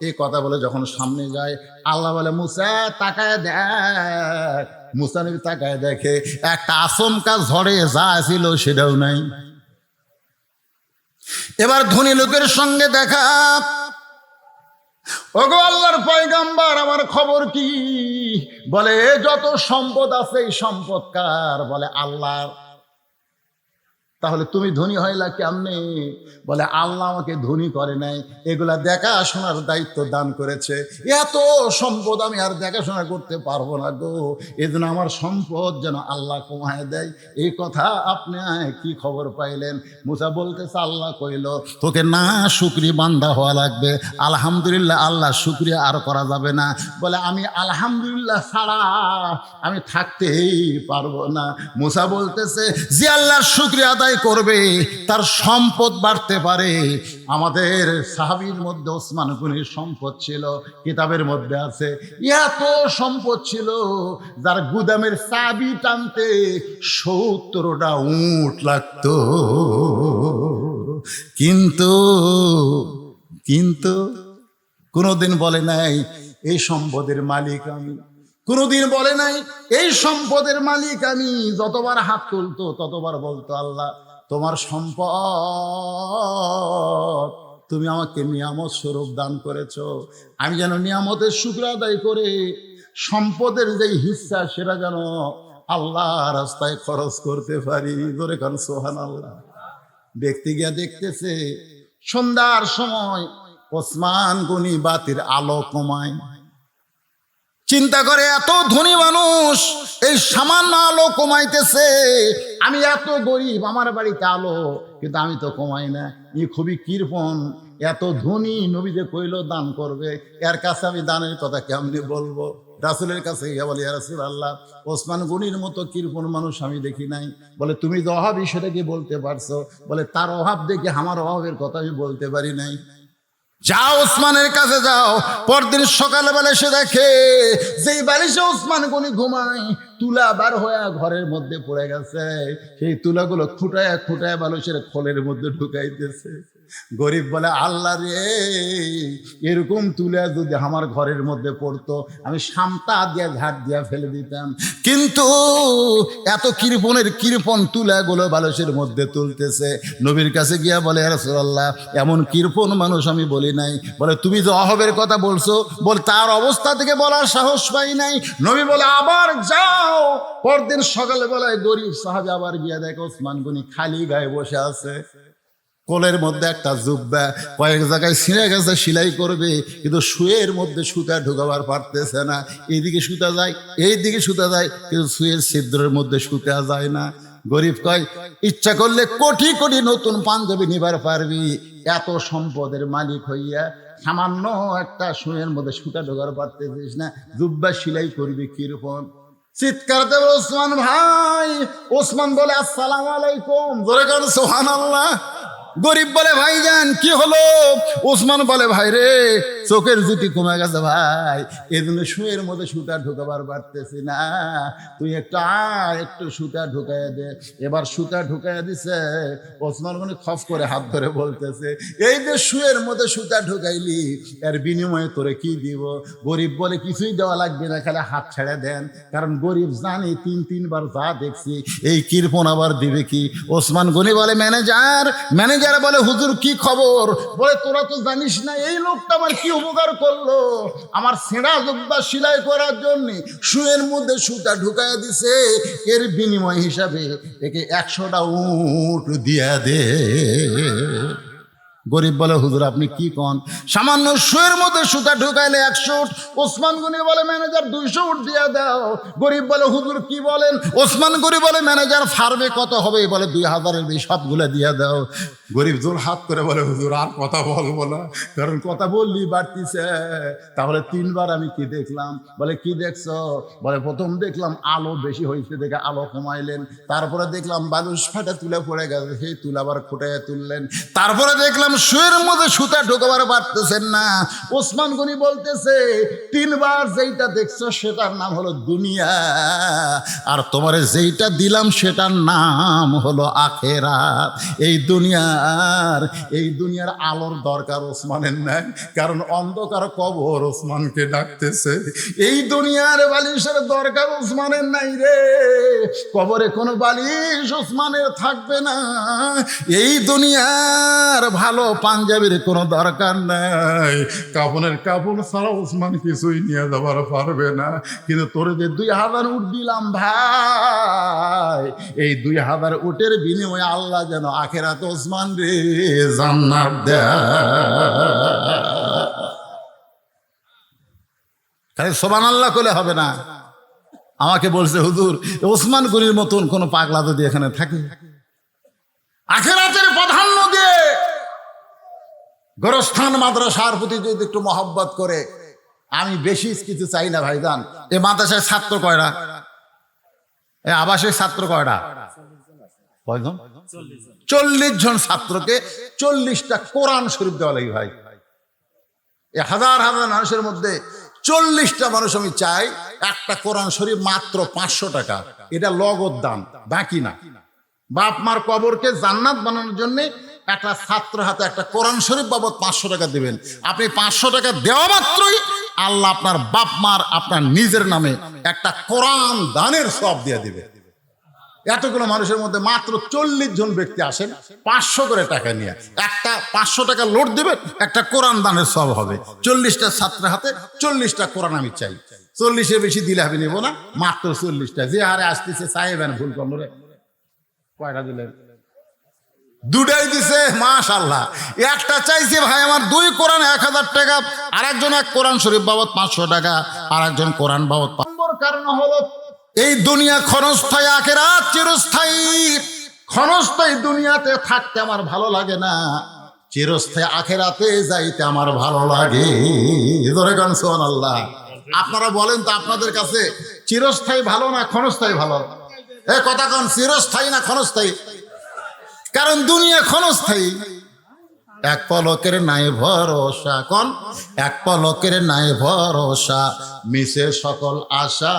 এই কথা বলে যখন সামনে যায়, আল্লাহ বলে মুসা তাকায় দেখ। মুসা নবী তাকায় দেখে একটা আচমকা ঝড়ে যা ছিল সেটাও নাই। এবার ধনী লোকের সঙ্গে দেখা। ওগো আল্লাহর পয়গাম্বর, আমার খবর কি? বলে যত সম্পদ আছে এই সম্পদ কার? বলে আল্লাহর। তাহলে তুমি ধনী হইলা কেমনে? বলে আল্লাহ আমাকে ধনী করে নাই, এগুলা দেখাশোনার দায়িত্ব দান করেছে। এত সম্পদ আমি আর দেখাশোনা করতে পারবো না গো, এজন্য আমার সম্পদ যেন আল্লাহ কমায় দেয়। এই কথা আপনি কি খবর পাইলেন? মুসা বলতেছে, আল্লাহ কইল তোকে না শুকরি বান্দা হওয়া লাগবে, আলহামদুলিল্লাহ আল্লাহ শুকরিয়া আর করা যাবে না। বলে আমি আলহামদুলিল্লাহ ছাড়া আমি থাকতেই পারবো না। মুসা বলতেছে যে আল্লাহর শুকরিয়া আদায় করবে তার সম্পদ বাড়তে পারে। আমাদের সাহাবীর মধ্যে ওসমান গনির সম্পদ ছিল, কিতাবের মধ্যে আছে এত সম্পদ ছিল যার গুদামের চাবি টানতে 70টা উট লাগতো। কিন্তু কিন্তু কোনোদিন বলে নাই এই সম্পদের মালিক আমি, কোনোদিন বলে নাই এই সম্পদের মালিক আমি। যতবার হাত তুলতো ততবার বলতো, আল্লাহ তোমার সম্পদ তুমি আমাকে নিয়ামত স্বরূপ দান করেছো, আমি যেন নিয়ামতের শুকর আদায় করে সম্পদের যে হিস্সা সেটা যেন আল্লাহ রাস্তায় খরচ করতে পারি। ধরে কারণ সুবহানাল্লাহ। ব্যক্তি গিয়া দেখতেছে সন্ধ্যার সময় ওসমান গনি বাতির আলো কমায়। চিন্তা করে এত ধনী মানুষ এই সামান্য আলো কমাইতেছে, আমি এত গরিব, আমার বাড়িতে আলো কিন্তু আমি তো কমাই না। ই খুবই কৃপণ, এত ধনী, নবী যে কইল দান করবে, এর কাছে আমি দানের কথা কেমনি বলবো? রাসূলের কাছে গিয়ে বলে, ইয়া রাসূলুল্লাহ ওসমান গনির মতো কৃপণ মানুষ আমি দেখি নাই। বলে তুমি যে অভাবী সেটা কি বলতে পারছো? বলে তার অভাব দেখে আমার অভাবের কথা আমি বলতে পারি নাই। যাও ওসমানের কাছে যাও। পরদিন সকালবেলা এসে দেখে যেই বালিশে ওসমান গনি ঘুমায় তুলা বার হয়ে ঘরের মধ্যে পড়ে গেছে। সেই তুলাগুলো খুঁটায় খুঁটায় বালিশের খোলের মধ্যে ঢুকাইতেছে। গরিব বলে, আল্লাহ রে, এরকম তুলা যদি আমার ঘরের মধ্যে পড়তো আমি সামটা দিয়া ঘাট দিয়া ফেলে দিতাম, কিন্তু এত কৃপণের কৃপণ তুলাগুলো বালিশের মধ্যে তুলতেছে। নবীর কাছে গিয়া বলে, ইয়া রাসূলুল্লাহ এমন কৃপণ মানুষ আমি বলি নাই। বলে তুমি যে অভাবের কথা বলছো, বল তার অবস্থা থেকে বলার সাহস পাই নাই। নবী বলে, আবার যাও। পরদিন সকালবেলায় গরিব সাহাবী আবার গিয়া দেখে ওসমান গনি খালি গায়ে বসে আছে। কোলের মধ্যে একটা জুব্বা, কয়েক জায়গায় ছিঁড়ে গেছে, সেলাই করবে, কিন্তু শুয়ের মধ্যে সুতা ঢুকাবার পারতেছে না। এইদিকে সুতা যায়, এইদিকে সুতা যায়, কিন্তু শুয়ের ছিদ্রের মধ্যে সুতা যায় না। গরিব কয়, ইচ্ছা করলে কোটি কোটি নতুন পাঞ্জাবি নিবার পারবি, এত সম্পদের মালিক হইয়া সামান্য একটা শুয়ের মধ্যে সুতা ঢোকার পারতেছিস না, জুব্বা সেলাই করবি কিরকম? চিৎকার দেবে ওসমান ভাই। ওসমান বলে, আসসালামু আলাইকুম। জোরে কারণ সুবহানাল্লাহ। গরিব বলে, ভাইজান কি হলো? ওসমান বলে, ভাই রে, চোখের জুতি কমে গেছে ভাই, এই জন্য শুয়ের মধ্যে সুতা ঢুকাবার পারতেছি না, তুই একটু সুতা ঢুকাই দে। এবার সুতা ঢুকাই দিছে। ওসমান গনি খফ করে হাত ধরে বলতেছে, এই যে শুয়ের মধ্যে সুতা ঢুকাইলি, এর বিনিময়ে তোরে কি দিব? গরিব বলে, কিছুই দেওয়া লাগবে না, খালি হাত ছেড়ে দেন। কারণ গরিব জানি তিনবার যা দেখছি, এই কৃপণ আবার দিবে কি? ওসমান গনি বলে, ম্যানেজার বলে, হুজুর কি খবর? বলে, তোরা তো জানিস না এই লোকটা আমার কি উপকার করলো। আমার ছেঁড়া জুব্বা সেলাই করার জন্য শুয়ের মধ্যে সুতা ঢুকাইয়া দিছে, এর বিনিময় হিসাবে একে 100টা উট দিয়া দে। গরিব বলে, হুজুর আপনি কি কন? সামান্য শুয়ের মধ্যে সুতা ঢুকাইলে 100 উট। ওসমান গনি বলে, ম্যানেজার 200 উট দিয়া দাও। গরিব বলে, হুজুর কি বলেন? ওসমান গনি বলে, ম্যানেজার ফার্মে কত হবে? বলে 2000-এর বেশি, সবগুলো দিয়া দাও। গরিব জোর হাত করে বলে, হুজুর আর কথা বলবো না, কারণ কথা বললি বাড়তিছে। তাহলে 3বার আমি কি দেখলাম? বলে, কি দেখছো? বলে, প্রথম দেখলাম আলো বেশি হয়েছে দেখে আলো কমাইলেন, তারপরে দেখলাম বালুস ফাটা তুলে পড়ে গেছে, সেই তুলা আবার খুঁটাইয়া তুললেন, তারপরে দেখলাম দিলাম, শুয়ের মধ্যে সুতা ঢোকাবার পারতেছেন না। ওসমান গনি বলতেছে 3 বার যেইটা দেখছো সেটার নাম হলো দুনিয়া, আর তোমারে যেইটা দিলাম সেটার নাম হলো আখেরাত। এই দুনিয়ার আলোর দরকার ওসমানের নাই, কারণ অন্ধকার কবর ওসমানকে ডাকতেছে। এই দুনিয়ার বালিশের দরকার ওসমানের নাই রে, কবরে কোনো বালিশ ওসমানের থাকবে না। এই দুনিয়ার ভালো পাঞ্জাবির কোনো দরকার নাই, কাপড়ের কাপড় ছাড়া ওসমান কিছুই নিয়ে যাবার পারবে না। কিন্তু তোরে যে 2000 উট দিলাম ভাই, এই 2000 উটের বিনিময়ে আল্লাহ যেন আখেরাতে ওসমান রে জান্নাত দেয়। খালি সুবহানাল্লাহ কইলে হবে না। আমাকে বলছে হুজুর ওসমান গনির মতন কোন পাগলা যদি এখানে থাকে, আখেরাতের প্রাধান্য দিয়ে গোরস্থান মাদ্রাসার প্রতি যদি একটু মহব্বত করে, আমি বেশি কিছু চাই না ভাইজান। এ মাদ্রাসায় ছাত্র কয়টা? এ আবাসিক ছাত্র কয়টা? কয়জন? 40 জন ছাত্রকে 40টা কোরআন শরীফ দেওয়া লাগে ভাই। এ হাজার হাজার মানুষের মধ্যে 40টা মানুষ আমি চাই একটা কোরআন শরীফ মাত্র 500 টাকা, এটা লগদ দান, বাকি না। বাপ মার কবরকে জান্নাত বানানোর জন্য একটা ছাত্র হাতে একটা কোরআন শরীফ বাবদ 500 টাকা দিবেন। আপনি 500 টাকা দেওয়া মাত্রই আল্লাহ আপনার বাপ মার আপনার নিজের নামে একটা কোরআন দানের সওয়াব দিয়ে দিবে। এতগুলো মানুষের মধ্যে মাত্র 40 জন ব্যক্তি আসেন 500 করে টাকা নিয়ে, একটা 500 টাকা লোড দিবেন, একটা কোরআন দানের সওয়াব হবে। 40টা ছাত্রের হাতে 40টা কোরআন আমি চাই। 40-এর বেশি দিলে আমি নেবো না, মাত্র 40টা। যে হারে আসতেছে চাইবেন ভুল করলো রে। কয়টা দিলেন? 2টাই দিছে, মাশাআল্লাহ। একটা চাইছে ভাই আমার 2 কোরআন 1000 টাকা, আর একজন এক কোরআন শরীফ বাবদ 500 টাকা, আর একজন কোরআন বাবদ। কারণ হলো এই দুনিয়া ক্ষণস্থায়ী, আখেরাত চিরস্থায়ী। ক্ষণস্থায়ী দুনিয়াতে থাকতে আমার ভালো লাগে না, চিরস্থায়ী আখেরাতে যাইতে আমার ভালো লাগে। ধরে গান সুবহানাল্লাহ। আপনারা বলেন তো আপনাদের কাছে চিরস্থায়ী ভালো না ক্ষণস্থায়ী ভালো? এ কথা কোন, চিরস্থায়ী না ক্ষণস্থায়ী? কারণ দুনিয়া ক্ষণস্থায়ী। এক পলকের নাই ভরসা, কোন এক পলকের নাই ভরসা, মিশে সকল আশা,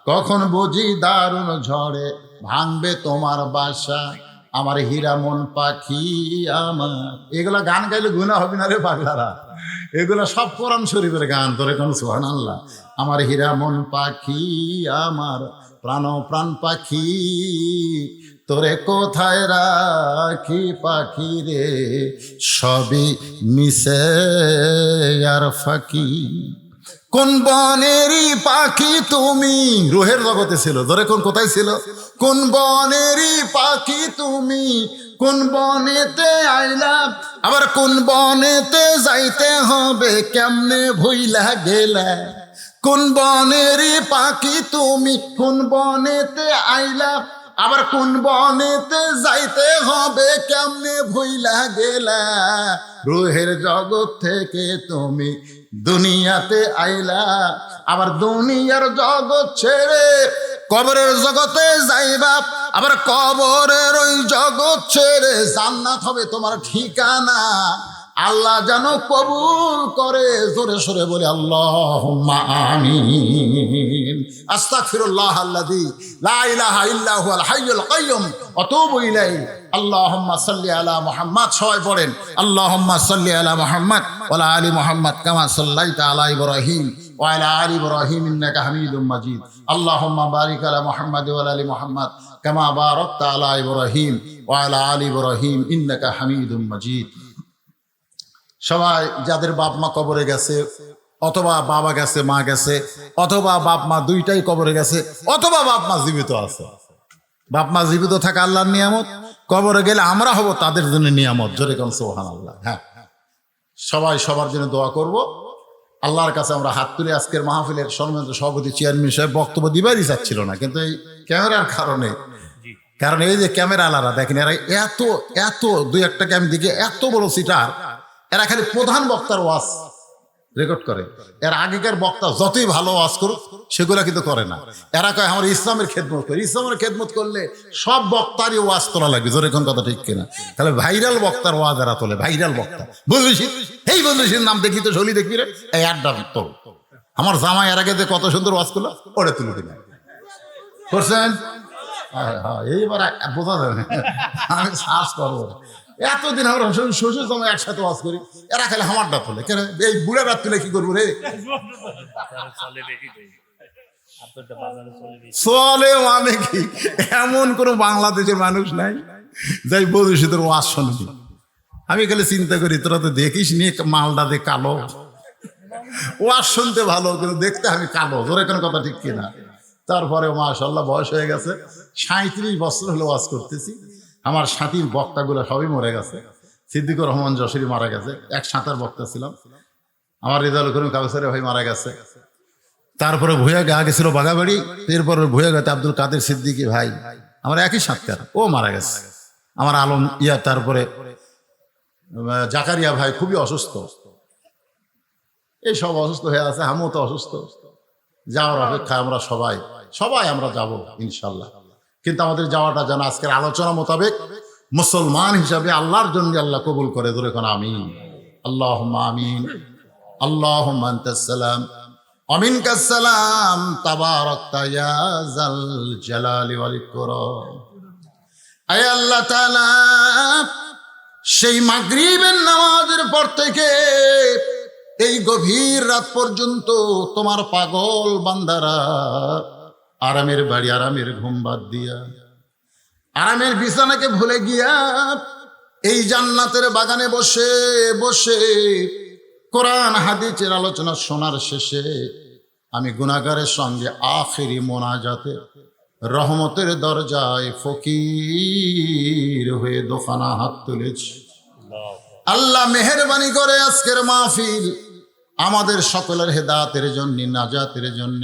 কখন বুঝি দারুণ ঝড়ে ভাঙবে তোমার বাসা, আমার হীরা মন পাখি আমার। এগুলা গান গাইলে গুনাহ হবে না রে পাগলারা, এগুলা সব কোরআন শরীফের গান। তোরে কোন সুবহানাল্লাহ। আমার হীরা মন পাখি আমার, প্রাণ পাখি, তোরে কোথায় রাখি পাখি রে, সবই মিশে আর ফাঁকি। কোন বনেরই পাখি তুমি, রুহের জগতে ছিল। ধরে কোন কোথায় ছিল? কোন বনেরই পাখি তুমি, কোন বনেতে আইলা, আবার কোন বনেতে যাইতে হবে কেমনে ভুইলা গেলা। কোন বনেরই পাখি তুমি, কোন বনেতে আইলা, আবার কোন বনেতে যাইতে হবে কেমনে ভুইলা গেলা। রুহের জগৎ থেকে তুমি দুনিয়াতে আইলা, আবার দুনিয়ার জগৎ ছেড়ে কবরের জগতে যাইবা, আবার কবরের ওই জগৎ ছেড়ে জান্নাত হবে তোমার ঠিকানা। আল্লাহ যেন কবুল করে, জোরে সোরে বলে আল্লাহুম্মা আমিন। আস্তাগফিরুল্লাহ আল্লাযী লা ইলাহা ইল্লা হুয়াল হাইয়ুল কাইয়্যুম ওয়া আতুবু ইলাইহি। আল্লাহুম্মা সাল্লি আলা মুহাম্মাদ। সবাই পড়েন আল্লাহুম্মা সাল্লি আলা মুহাম্মাদ ওয়া আলা আলি মুহাম্মাদ কামা সাল্লাইতা আলা ইব্রাহিম ওয়া আলা আলি ইব্রাহিম ইন্নাকা হামিদুম মাজিদ। আল্লাহুম্মা বারিক আলা মুহাম্মাদ ওয়া আলা আলি মুহাম্মাদ কামা বারাকতা আলা ইব্রাহিম ওয়া আলা আলি ইব্রাহিম ইন্নাকা হামিদুম মাজিদ। সবাই যাদের বাপ মা কবরে গেছে, অথবা বাবা গেছে, মা গেছে, অথবা বাপ মা দুইটাই কবরে গেছে, অথবা বাপ মা জীবিত আছে। বাপ মা জীবিত থাকা আল্লাহর নিয়ামত, কবরে গেলে আমরা হব তাদের জন্য নিয়ামত। জোরে কোন সুবহানাল্লাহ। হ্যাঁ, সবাই সবার জন্য দোয়া করব। আল্লাহর কাছে আমরা হাত তুলে আজকের মাহফিলের সম্মানিত সভাপতি চেয়ারম্যান সাহেব বক্তব্য দিবারই চাচ্ছিল না, কিন্তু এই ক্যামেরার কারণে, কারণ এই যে ক্যামেরা আলারা দেখেন, এরা এত এত 2-1টাকে আমি দেখি এত বড় সিটার, এরা খালি প্রধান বক্তার ওয়াজ, রেকর্ড করে। এর আগেকার বক্তা যতই ভালো ওয়াজ করুক সেগুলা কিন্তু করে না। এরা কয় আমরা ইসলামের খেদমত করি। ইসলামের খেদমত করলে সব বক্তারই ওয়াজ তোলা লাগবে, জোরে কোন কথা ঠিক কিনা? তাহলে ভাইরাল বক্তার ওয়াজ এরা তোলে, ভাইরাল বক্তা। বুঝলিস এই বললিস নাম দেখি তো শলি দেখবি রে, এই আড্ডা তোল। আমার জামাই এর আগে যে কত সুন্দর ওয়াজ করলো ওরে তুলে দিল করছেন। এইবার বোঝা যাবে না, আমি সার্চ করবো। এতদিন আমরা শ্বশুর জামাই একসাথে ওয়াজ করি, এরা খালি হামারটা তোলে কেন? এই বুড়া রাত তুলে কি করবো রে? চলে মানে কি? এমন কোন বাংলাদেশের মানুষ নাই যাই বলিস তোর ওয়াজ শুনবি। আমি খালি চিন্তা করি তোরা তো দেখিস নি মালটা দে কালো, ওয়াজ শুনতে ভালো কিন্তু দেখতে আমি কালো, জোরে কোনো কথা ঠিক কিনা? তারপরে মাশাআল্লাহ বয়স হয়ে গেছে, 37 বছর হলো ওয়াজ করতেছি। আমার সাথী বক্তাগুলো সবই মরে গেছে। সিদ্দিকুর রহমান যশোরী মারা গেছে, এক সাঁতার বক্তা ছিলাম। আমার রেজাউল করিম কাউসারি ভাই মারা গেছে। তারপরে ভুয়া গা গেছিল বাগাবাড়ি, এরপর ভুয়া গাতে আব্দুল কাদের সিদ্দিকী ভাই আমার একই সাতকার, ও মারা গেছে। আমার আলম তারপরে জাকারিয়া ভাই খুবই অসুস্থ, এই সব অসুস্থ হয়ে আছে, আমিও তো অসুস্থ। যাওয়ার অপেক্ষায় আমরা সবাই আমরা যাব ইনশাল্লাহ। কিন্তু আমাদের যাওয়াটা যেন আজকের আলোচনা মোতাবেক মুসলমান হিসাবে আল্লাহর জন্য আল্লাহ কবুল করে, ধরে কোন আমিন। আল্লাহুম্মা আমিন। আল্লাহুম্মা আনতাস সালাম আমিনকাস সালাম তাবারাকতা ইয়া যাল জালালি ওয়াল ইকরাম। আয় আল্লাহ তাআলা, সেই মাগরিবের নামাজের পর থেকে এই গভীর রাত পর্যন্ত তোমার পাগল বান্দারা আরামের বাড়ি, আরামের ঘুম বাদ দিয়া, আরামের বিছানাকে ভুলে গিয়া এই জান্নাতের বাগানে বসে বসে কোরআন হাদিসের আলোচনা শোনার শেষে আমি গুনাহগারের সঙ্গে আখেরি মোনাজাতে রহমতের দরজায় ফকির হয়ে দোকানা হাত তুলেছি। আল্লাহ মেহেরবানি করে আজকের মাহফিল আমাদের সকলের হেদায়েতের জন্য, নাজাতের জন্য,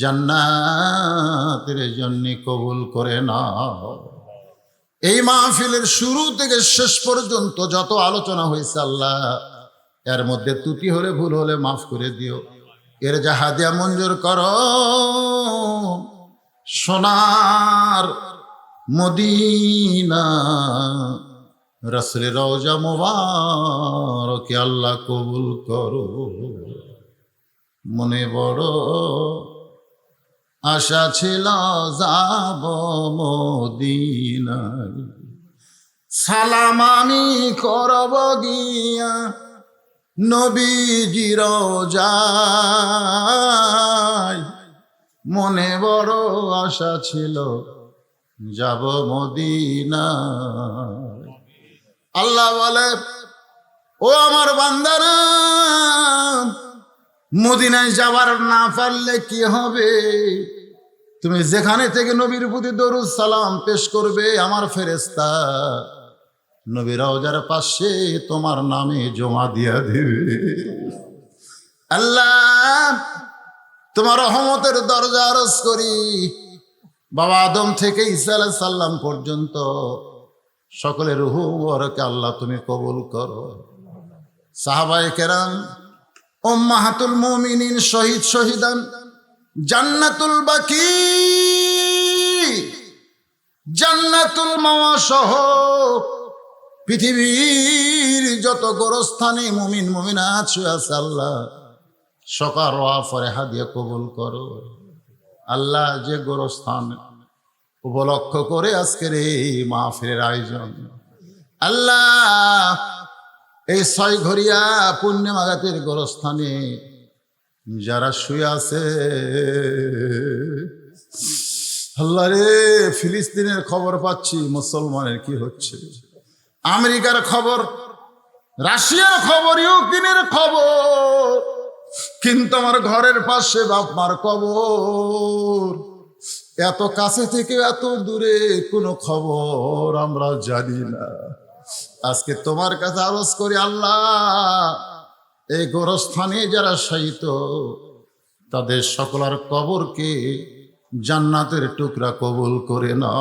জান্নাতের জন্য কবুল করে নাও। এই মাহফিলের শুরু থেকে শেষ পর্যন্ত যত আলোচনা হয়েছে আল্লাহ, এর মধ্যে ত্রুটি হলে ভুল হলে মাফ করে দিও। এর যা হাদিয়া মঞ্জুর করো। সোনার মদিনা রাসূলের রওজা মুবারক আল্লাহ কবুল করো। মনে বড় আশা ছিল যাব মদিনায়, সালাম আমি করব গিয়া নবীজির রওজায়। মনে বড় আশা ছিল যাব মদিনায়। আল্লাহ বলে, ও আমার বান্দারা, মদিনায় যাবার না পারলে কি হবে? তুমি যেখানে থেকে নবীর প্রতি দরুদ সালাম পেশ করবে, আমার ফেরেশতা নবীর রওজার পাশে তোমার নামে জমা দিয়া দিবে। আল্লাহ, তোমার রহমতের দরজা আরজ করি, বাবা আদম থেকে ঈসা আলাইহিস সালাম পর্যন্ত সকলের রূহ মুবারক আল্লাহ তুমি কবুল করো। সাহাবায়ে কেরাম, উম্মাহাতুল মুমিনিন, শহীদ শহীদান, জান্নাতুল বাকি, জান্নাতুল মাওয়া সহ পৃথিবীর যত গোরস্থানে মুমিন মুমিনাত শুয়ে আছে আল্লাহ সকার ওয়াফরে হাদিয়া কবুল করো। আল্লাহ, যে গোরস্থান উপলক্ষ করে আজকের এই মাহফিলের আয়োজন, আল্লাহ এই 6 ঘরিয়া পুণ্যমাগাতের গোরস্থানে যারা শুয়ে আছে আল্লাহ রে, ফিলিস্তিনের খবর পাচ্ছি, মুসলমানের কি হচ্ছে, আমেরিকার খবর, রাশিয়ার খবর, ইউক্রেনের খবর, কিন্তু আমার ঘরের পাশে বাপ মার কবর। এত কাছে থেকে এত দূরে কোনো খবর আমরা জানি না। আজকে তোমার কাছে আরজ করি আল্লাহ, এই গোরস্থানে যারা শায়িত তাদের সকলের কবরকে জান্নাতের টুকরা কবুল করে না।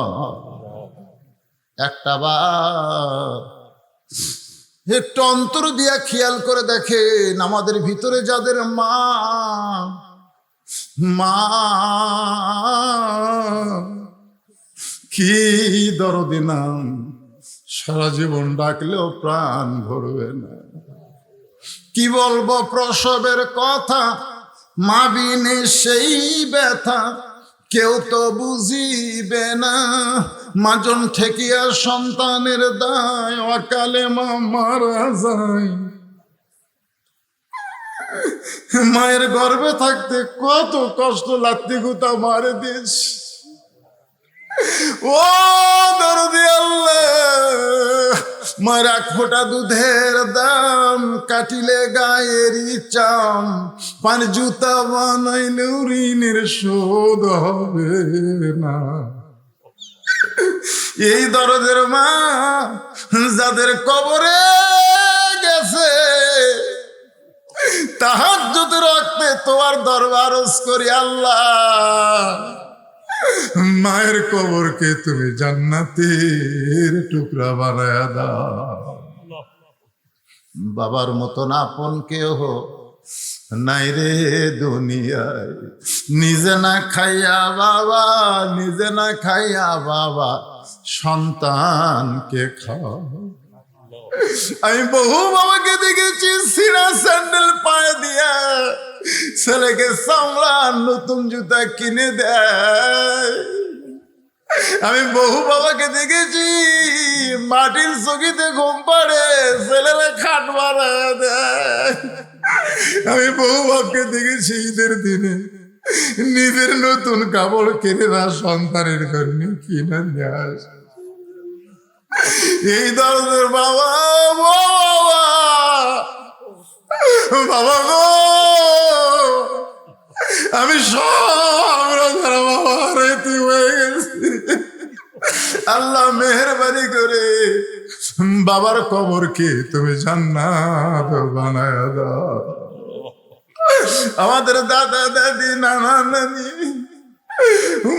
একটা বার একটু অন্তর দিয়া খেয়াল করে দেখেন, আমাদের ভিতরে যাদের মা মা কি দরদি নাম, সারা জীবন ডাকলেও প্রাণ ভরবে না। কি বলবো প্রসবের কথা, মা বিনে সেই ব্যথা কেউ তো বুঝিবে না। মাজন ঠেকিয়া সন্তানের দায়, অকালে মা মারা যায়। মায়ের গর্ভে থাকতে কত কষ্ট লাগতে গুতা মারে দিস। ও দরদি আল্লাহ, মায়ের এক ফোঁটা দুধের দাম, কাটিলে গায়েরই চাম, পান জুতা বানাইলে ঋণের শোধ হবে না। এই দরদের মা যাদের কবরে গেছে, তাহাজ্জুদ রাখতে তোমার দরবার করি আল্লাহ, মায়ের কবরকে তুমি জান্নাতের টুকরা বানায়া দাও। বাবার মতন আপন কেহ নাই রে দুনিয়ায়, নিজে না খাইয়া বাবা, নিজে না খাইয়া বাবা সন্তানকে খাও। আমি বহু বাবাকে দেখেছি সিরা স্যান্ডেল পায়ে দিয়া ছেলেকে সামলা নতুন জুতা কিনে দেয়। আমি বহু বাবাকে দেখেছি মাটির চকিতে ঘুম পাড়ে ছেলেরা খাট বানায় দেয়। আমি বহু বাবাকে দেখেছি ঈদের দিনে নিজের নতুন কাপড় কিনে না সন্তানের জন্য কিনে নিয়ে আসে। এই দরদের বাবা বাবা গো, আমি সব বাবা রেতি হয়ে গেছি। আল্লাহ মেহেরবানি করে বাবার কবরকে তুমি জান্নাত বানায় দাও। আমাদের দাদা দাদি নানা নানি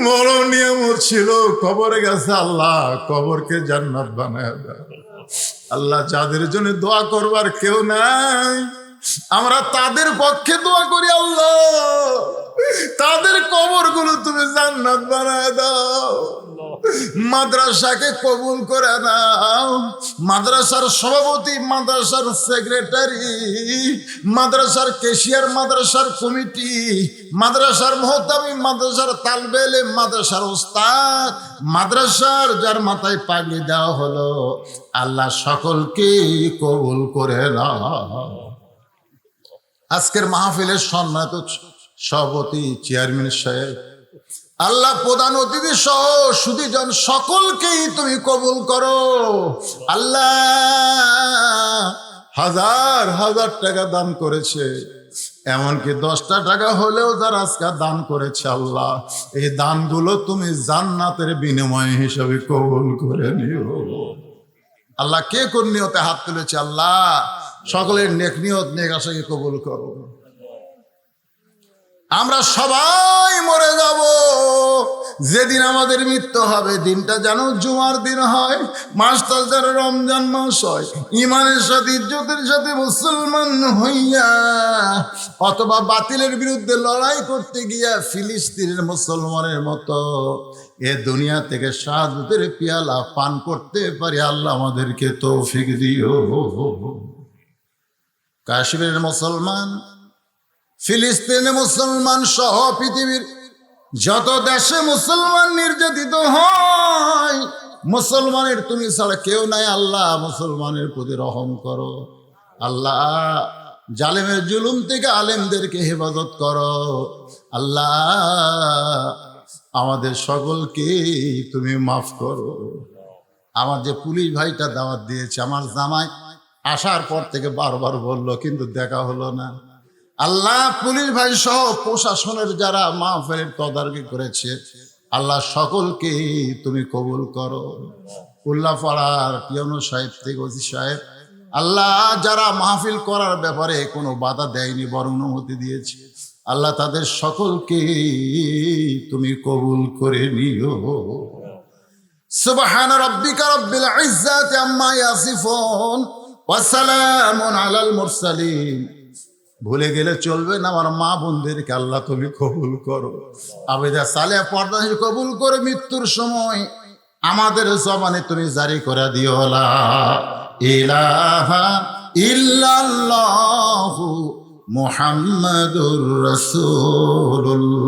বড় নিয়মত ছিল, কবরে গেছে, আল্লাহ কবরকে জান্নাত বানায় দাও। আল্লাহ যাদের জন্য দোয়া করবার কেউ নাই, আমরা তাদের পক্ষে দোয়া করি, আল্লাহ তাদের কবরগুলো তুমি জান্নাত বানায় দাও। মাদ্রাসাকে কবুল করে নাও, মাদ্রাসার সভাপতি, মাদ্রাসার সেক্রেটারি, মাদ্রাসার ক্যাশিয়ার, মাদ্রাসার কমিটি, মাদ্রাসার মুহতামি, মাদ্রাসার তালবে ইলম, মাদ্রাসার ওস্তাদ, মাদ্রাসার যার মাথায় পাগড়ি দেওয়া হলো, আল্লাহ সকলকে কবুল করে নাও। আজকের মাহফিলের সম্মানিত সভাপতি চেয়ারম্যান সাহেব, আল্লাহ প্রধান অতিথি সহ সুধীজন সকলকেই তুমি কবুল করো। আল্লাহ হাজার হাজার টাকা দান করেছে, এমনকি 10টা টাকা হলেও যারা আজকে দান করেছে, আল্লাহ এই দানগুলো তুমি জান্নাতের বিনিময় হিসাবে কবুল করে নিও। আল্লাহ কে কোন নিয়তে হাত তুলেছে, আল্লাহ সকলের নেক নিয়ত নেক আশাকে কবুল করো। আমরা সবাই মরে যাব, যেদিন আমাদের মৃত্যু হবে দিনটা যেন জুমার দিন হয়, মাসটা যেন রমজান মাস হয়, ইমানের সাথে ইজ্জতের সাথে মুসলমান হইয়া, অথবা বাতিলের বিরুদ্ধে লড়াই করতে গিয়া ফিলিস্তিনের মুসলমানের মতো এ দুনিয়া থেকে শাহাদাতের পিয়ালা পান করতে পারি। আল্লাহ আমাদেরকে তৌফিক দিও। কাশ্মীরের মুসলমান, ফিলিস্তিনে মুসলমান সহ পৃথিবীর যত দেশে মুসলমান নির্যাতিত হয়, মুসলমানের তুমি ছাড়া কেউ নাই, আল্লাহ মুসলমানের প্রতি রহম করো। আল্লাহ জালেমের জুলুম থেকে আলেমদেরকে হেফাজত করো। আল্লাহ আমাদের সকলকে তুমি মাফ করো। আমার যে পুলিশ ভাইটা দাওয়াত দিয়েছে, আমার জামাই আসার পর থেকে বারবার বলল, কিন্তু দেখা হলো না। আল্লাহ পুলিশ ভাই সহ প্রশাসনের যারা মাহফিলের তদারকি করেছে, আল্লাহ সকলকে তুমি কবুল করো। উল্লাপাড়ার পিয়ানো সাহেব থেকে ওসি সাহেব, আল্লাহ যারা মাহফিল করার ব্যাপারে কোনো বাধা দেয়নি, বরং অনুমতি দিয়েছে, আল্লাহ তাদের সকলকে তুমি কবুল করে নিও। সুবহান রাব্বিকা রাব্বিল ইজ্জাতি আম্মা ইয়াসিফুন ওয়াসসালামুন আলাল মুরসালিন। ভুলে গেলে চলবে না, আমার মা বোনদেরকে আল্লাহ তুমি কবুল করো। আবেদা সালেহ পর্দা কবুল করে মৃত্যুর সময় আমাদের জবানে তুমি জারি করে দিও লা ইলাহা ইল্লাল্লাহু মুহাম্মাদুর রাসূলুল্লাহ।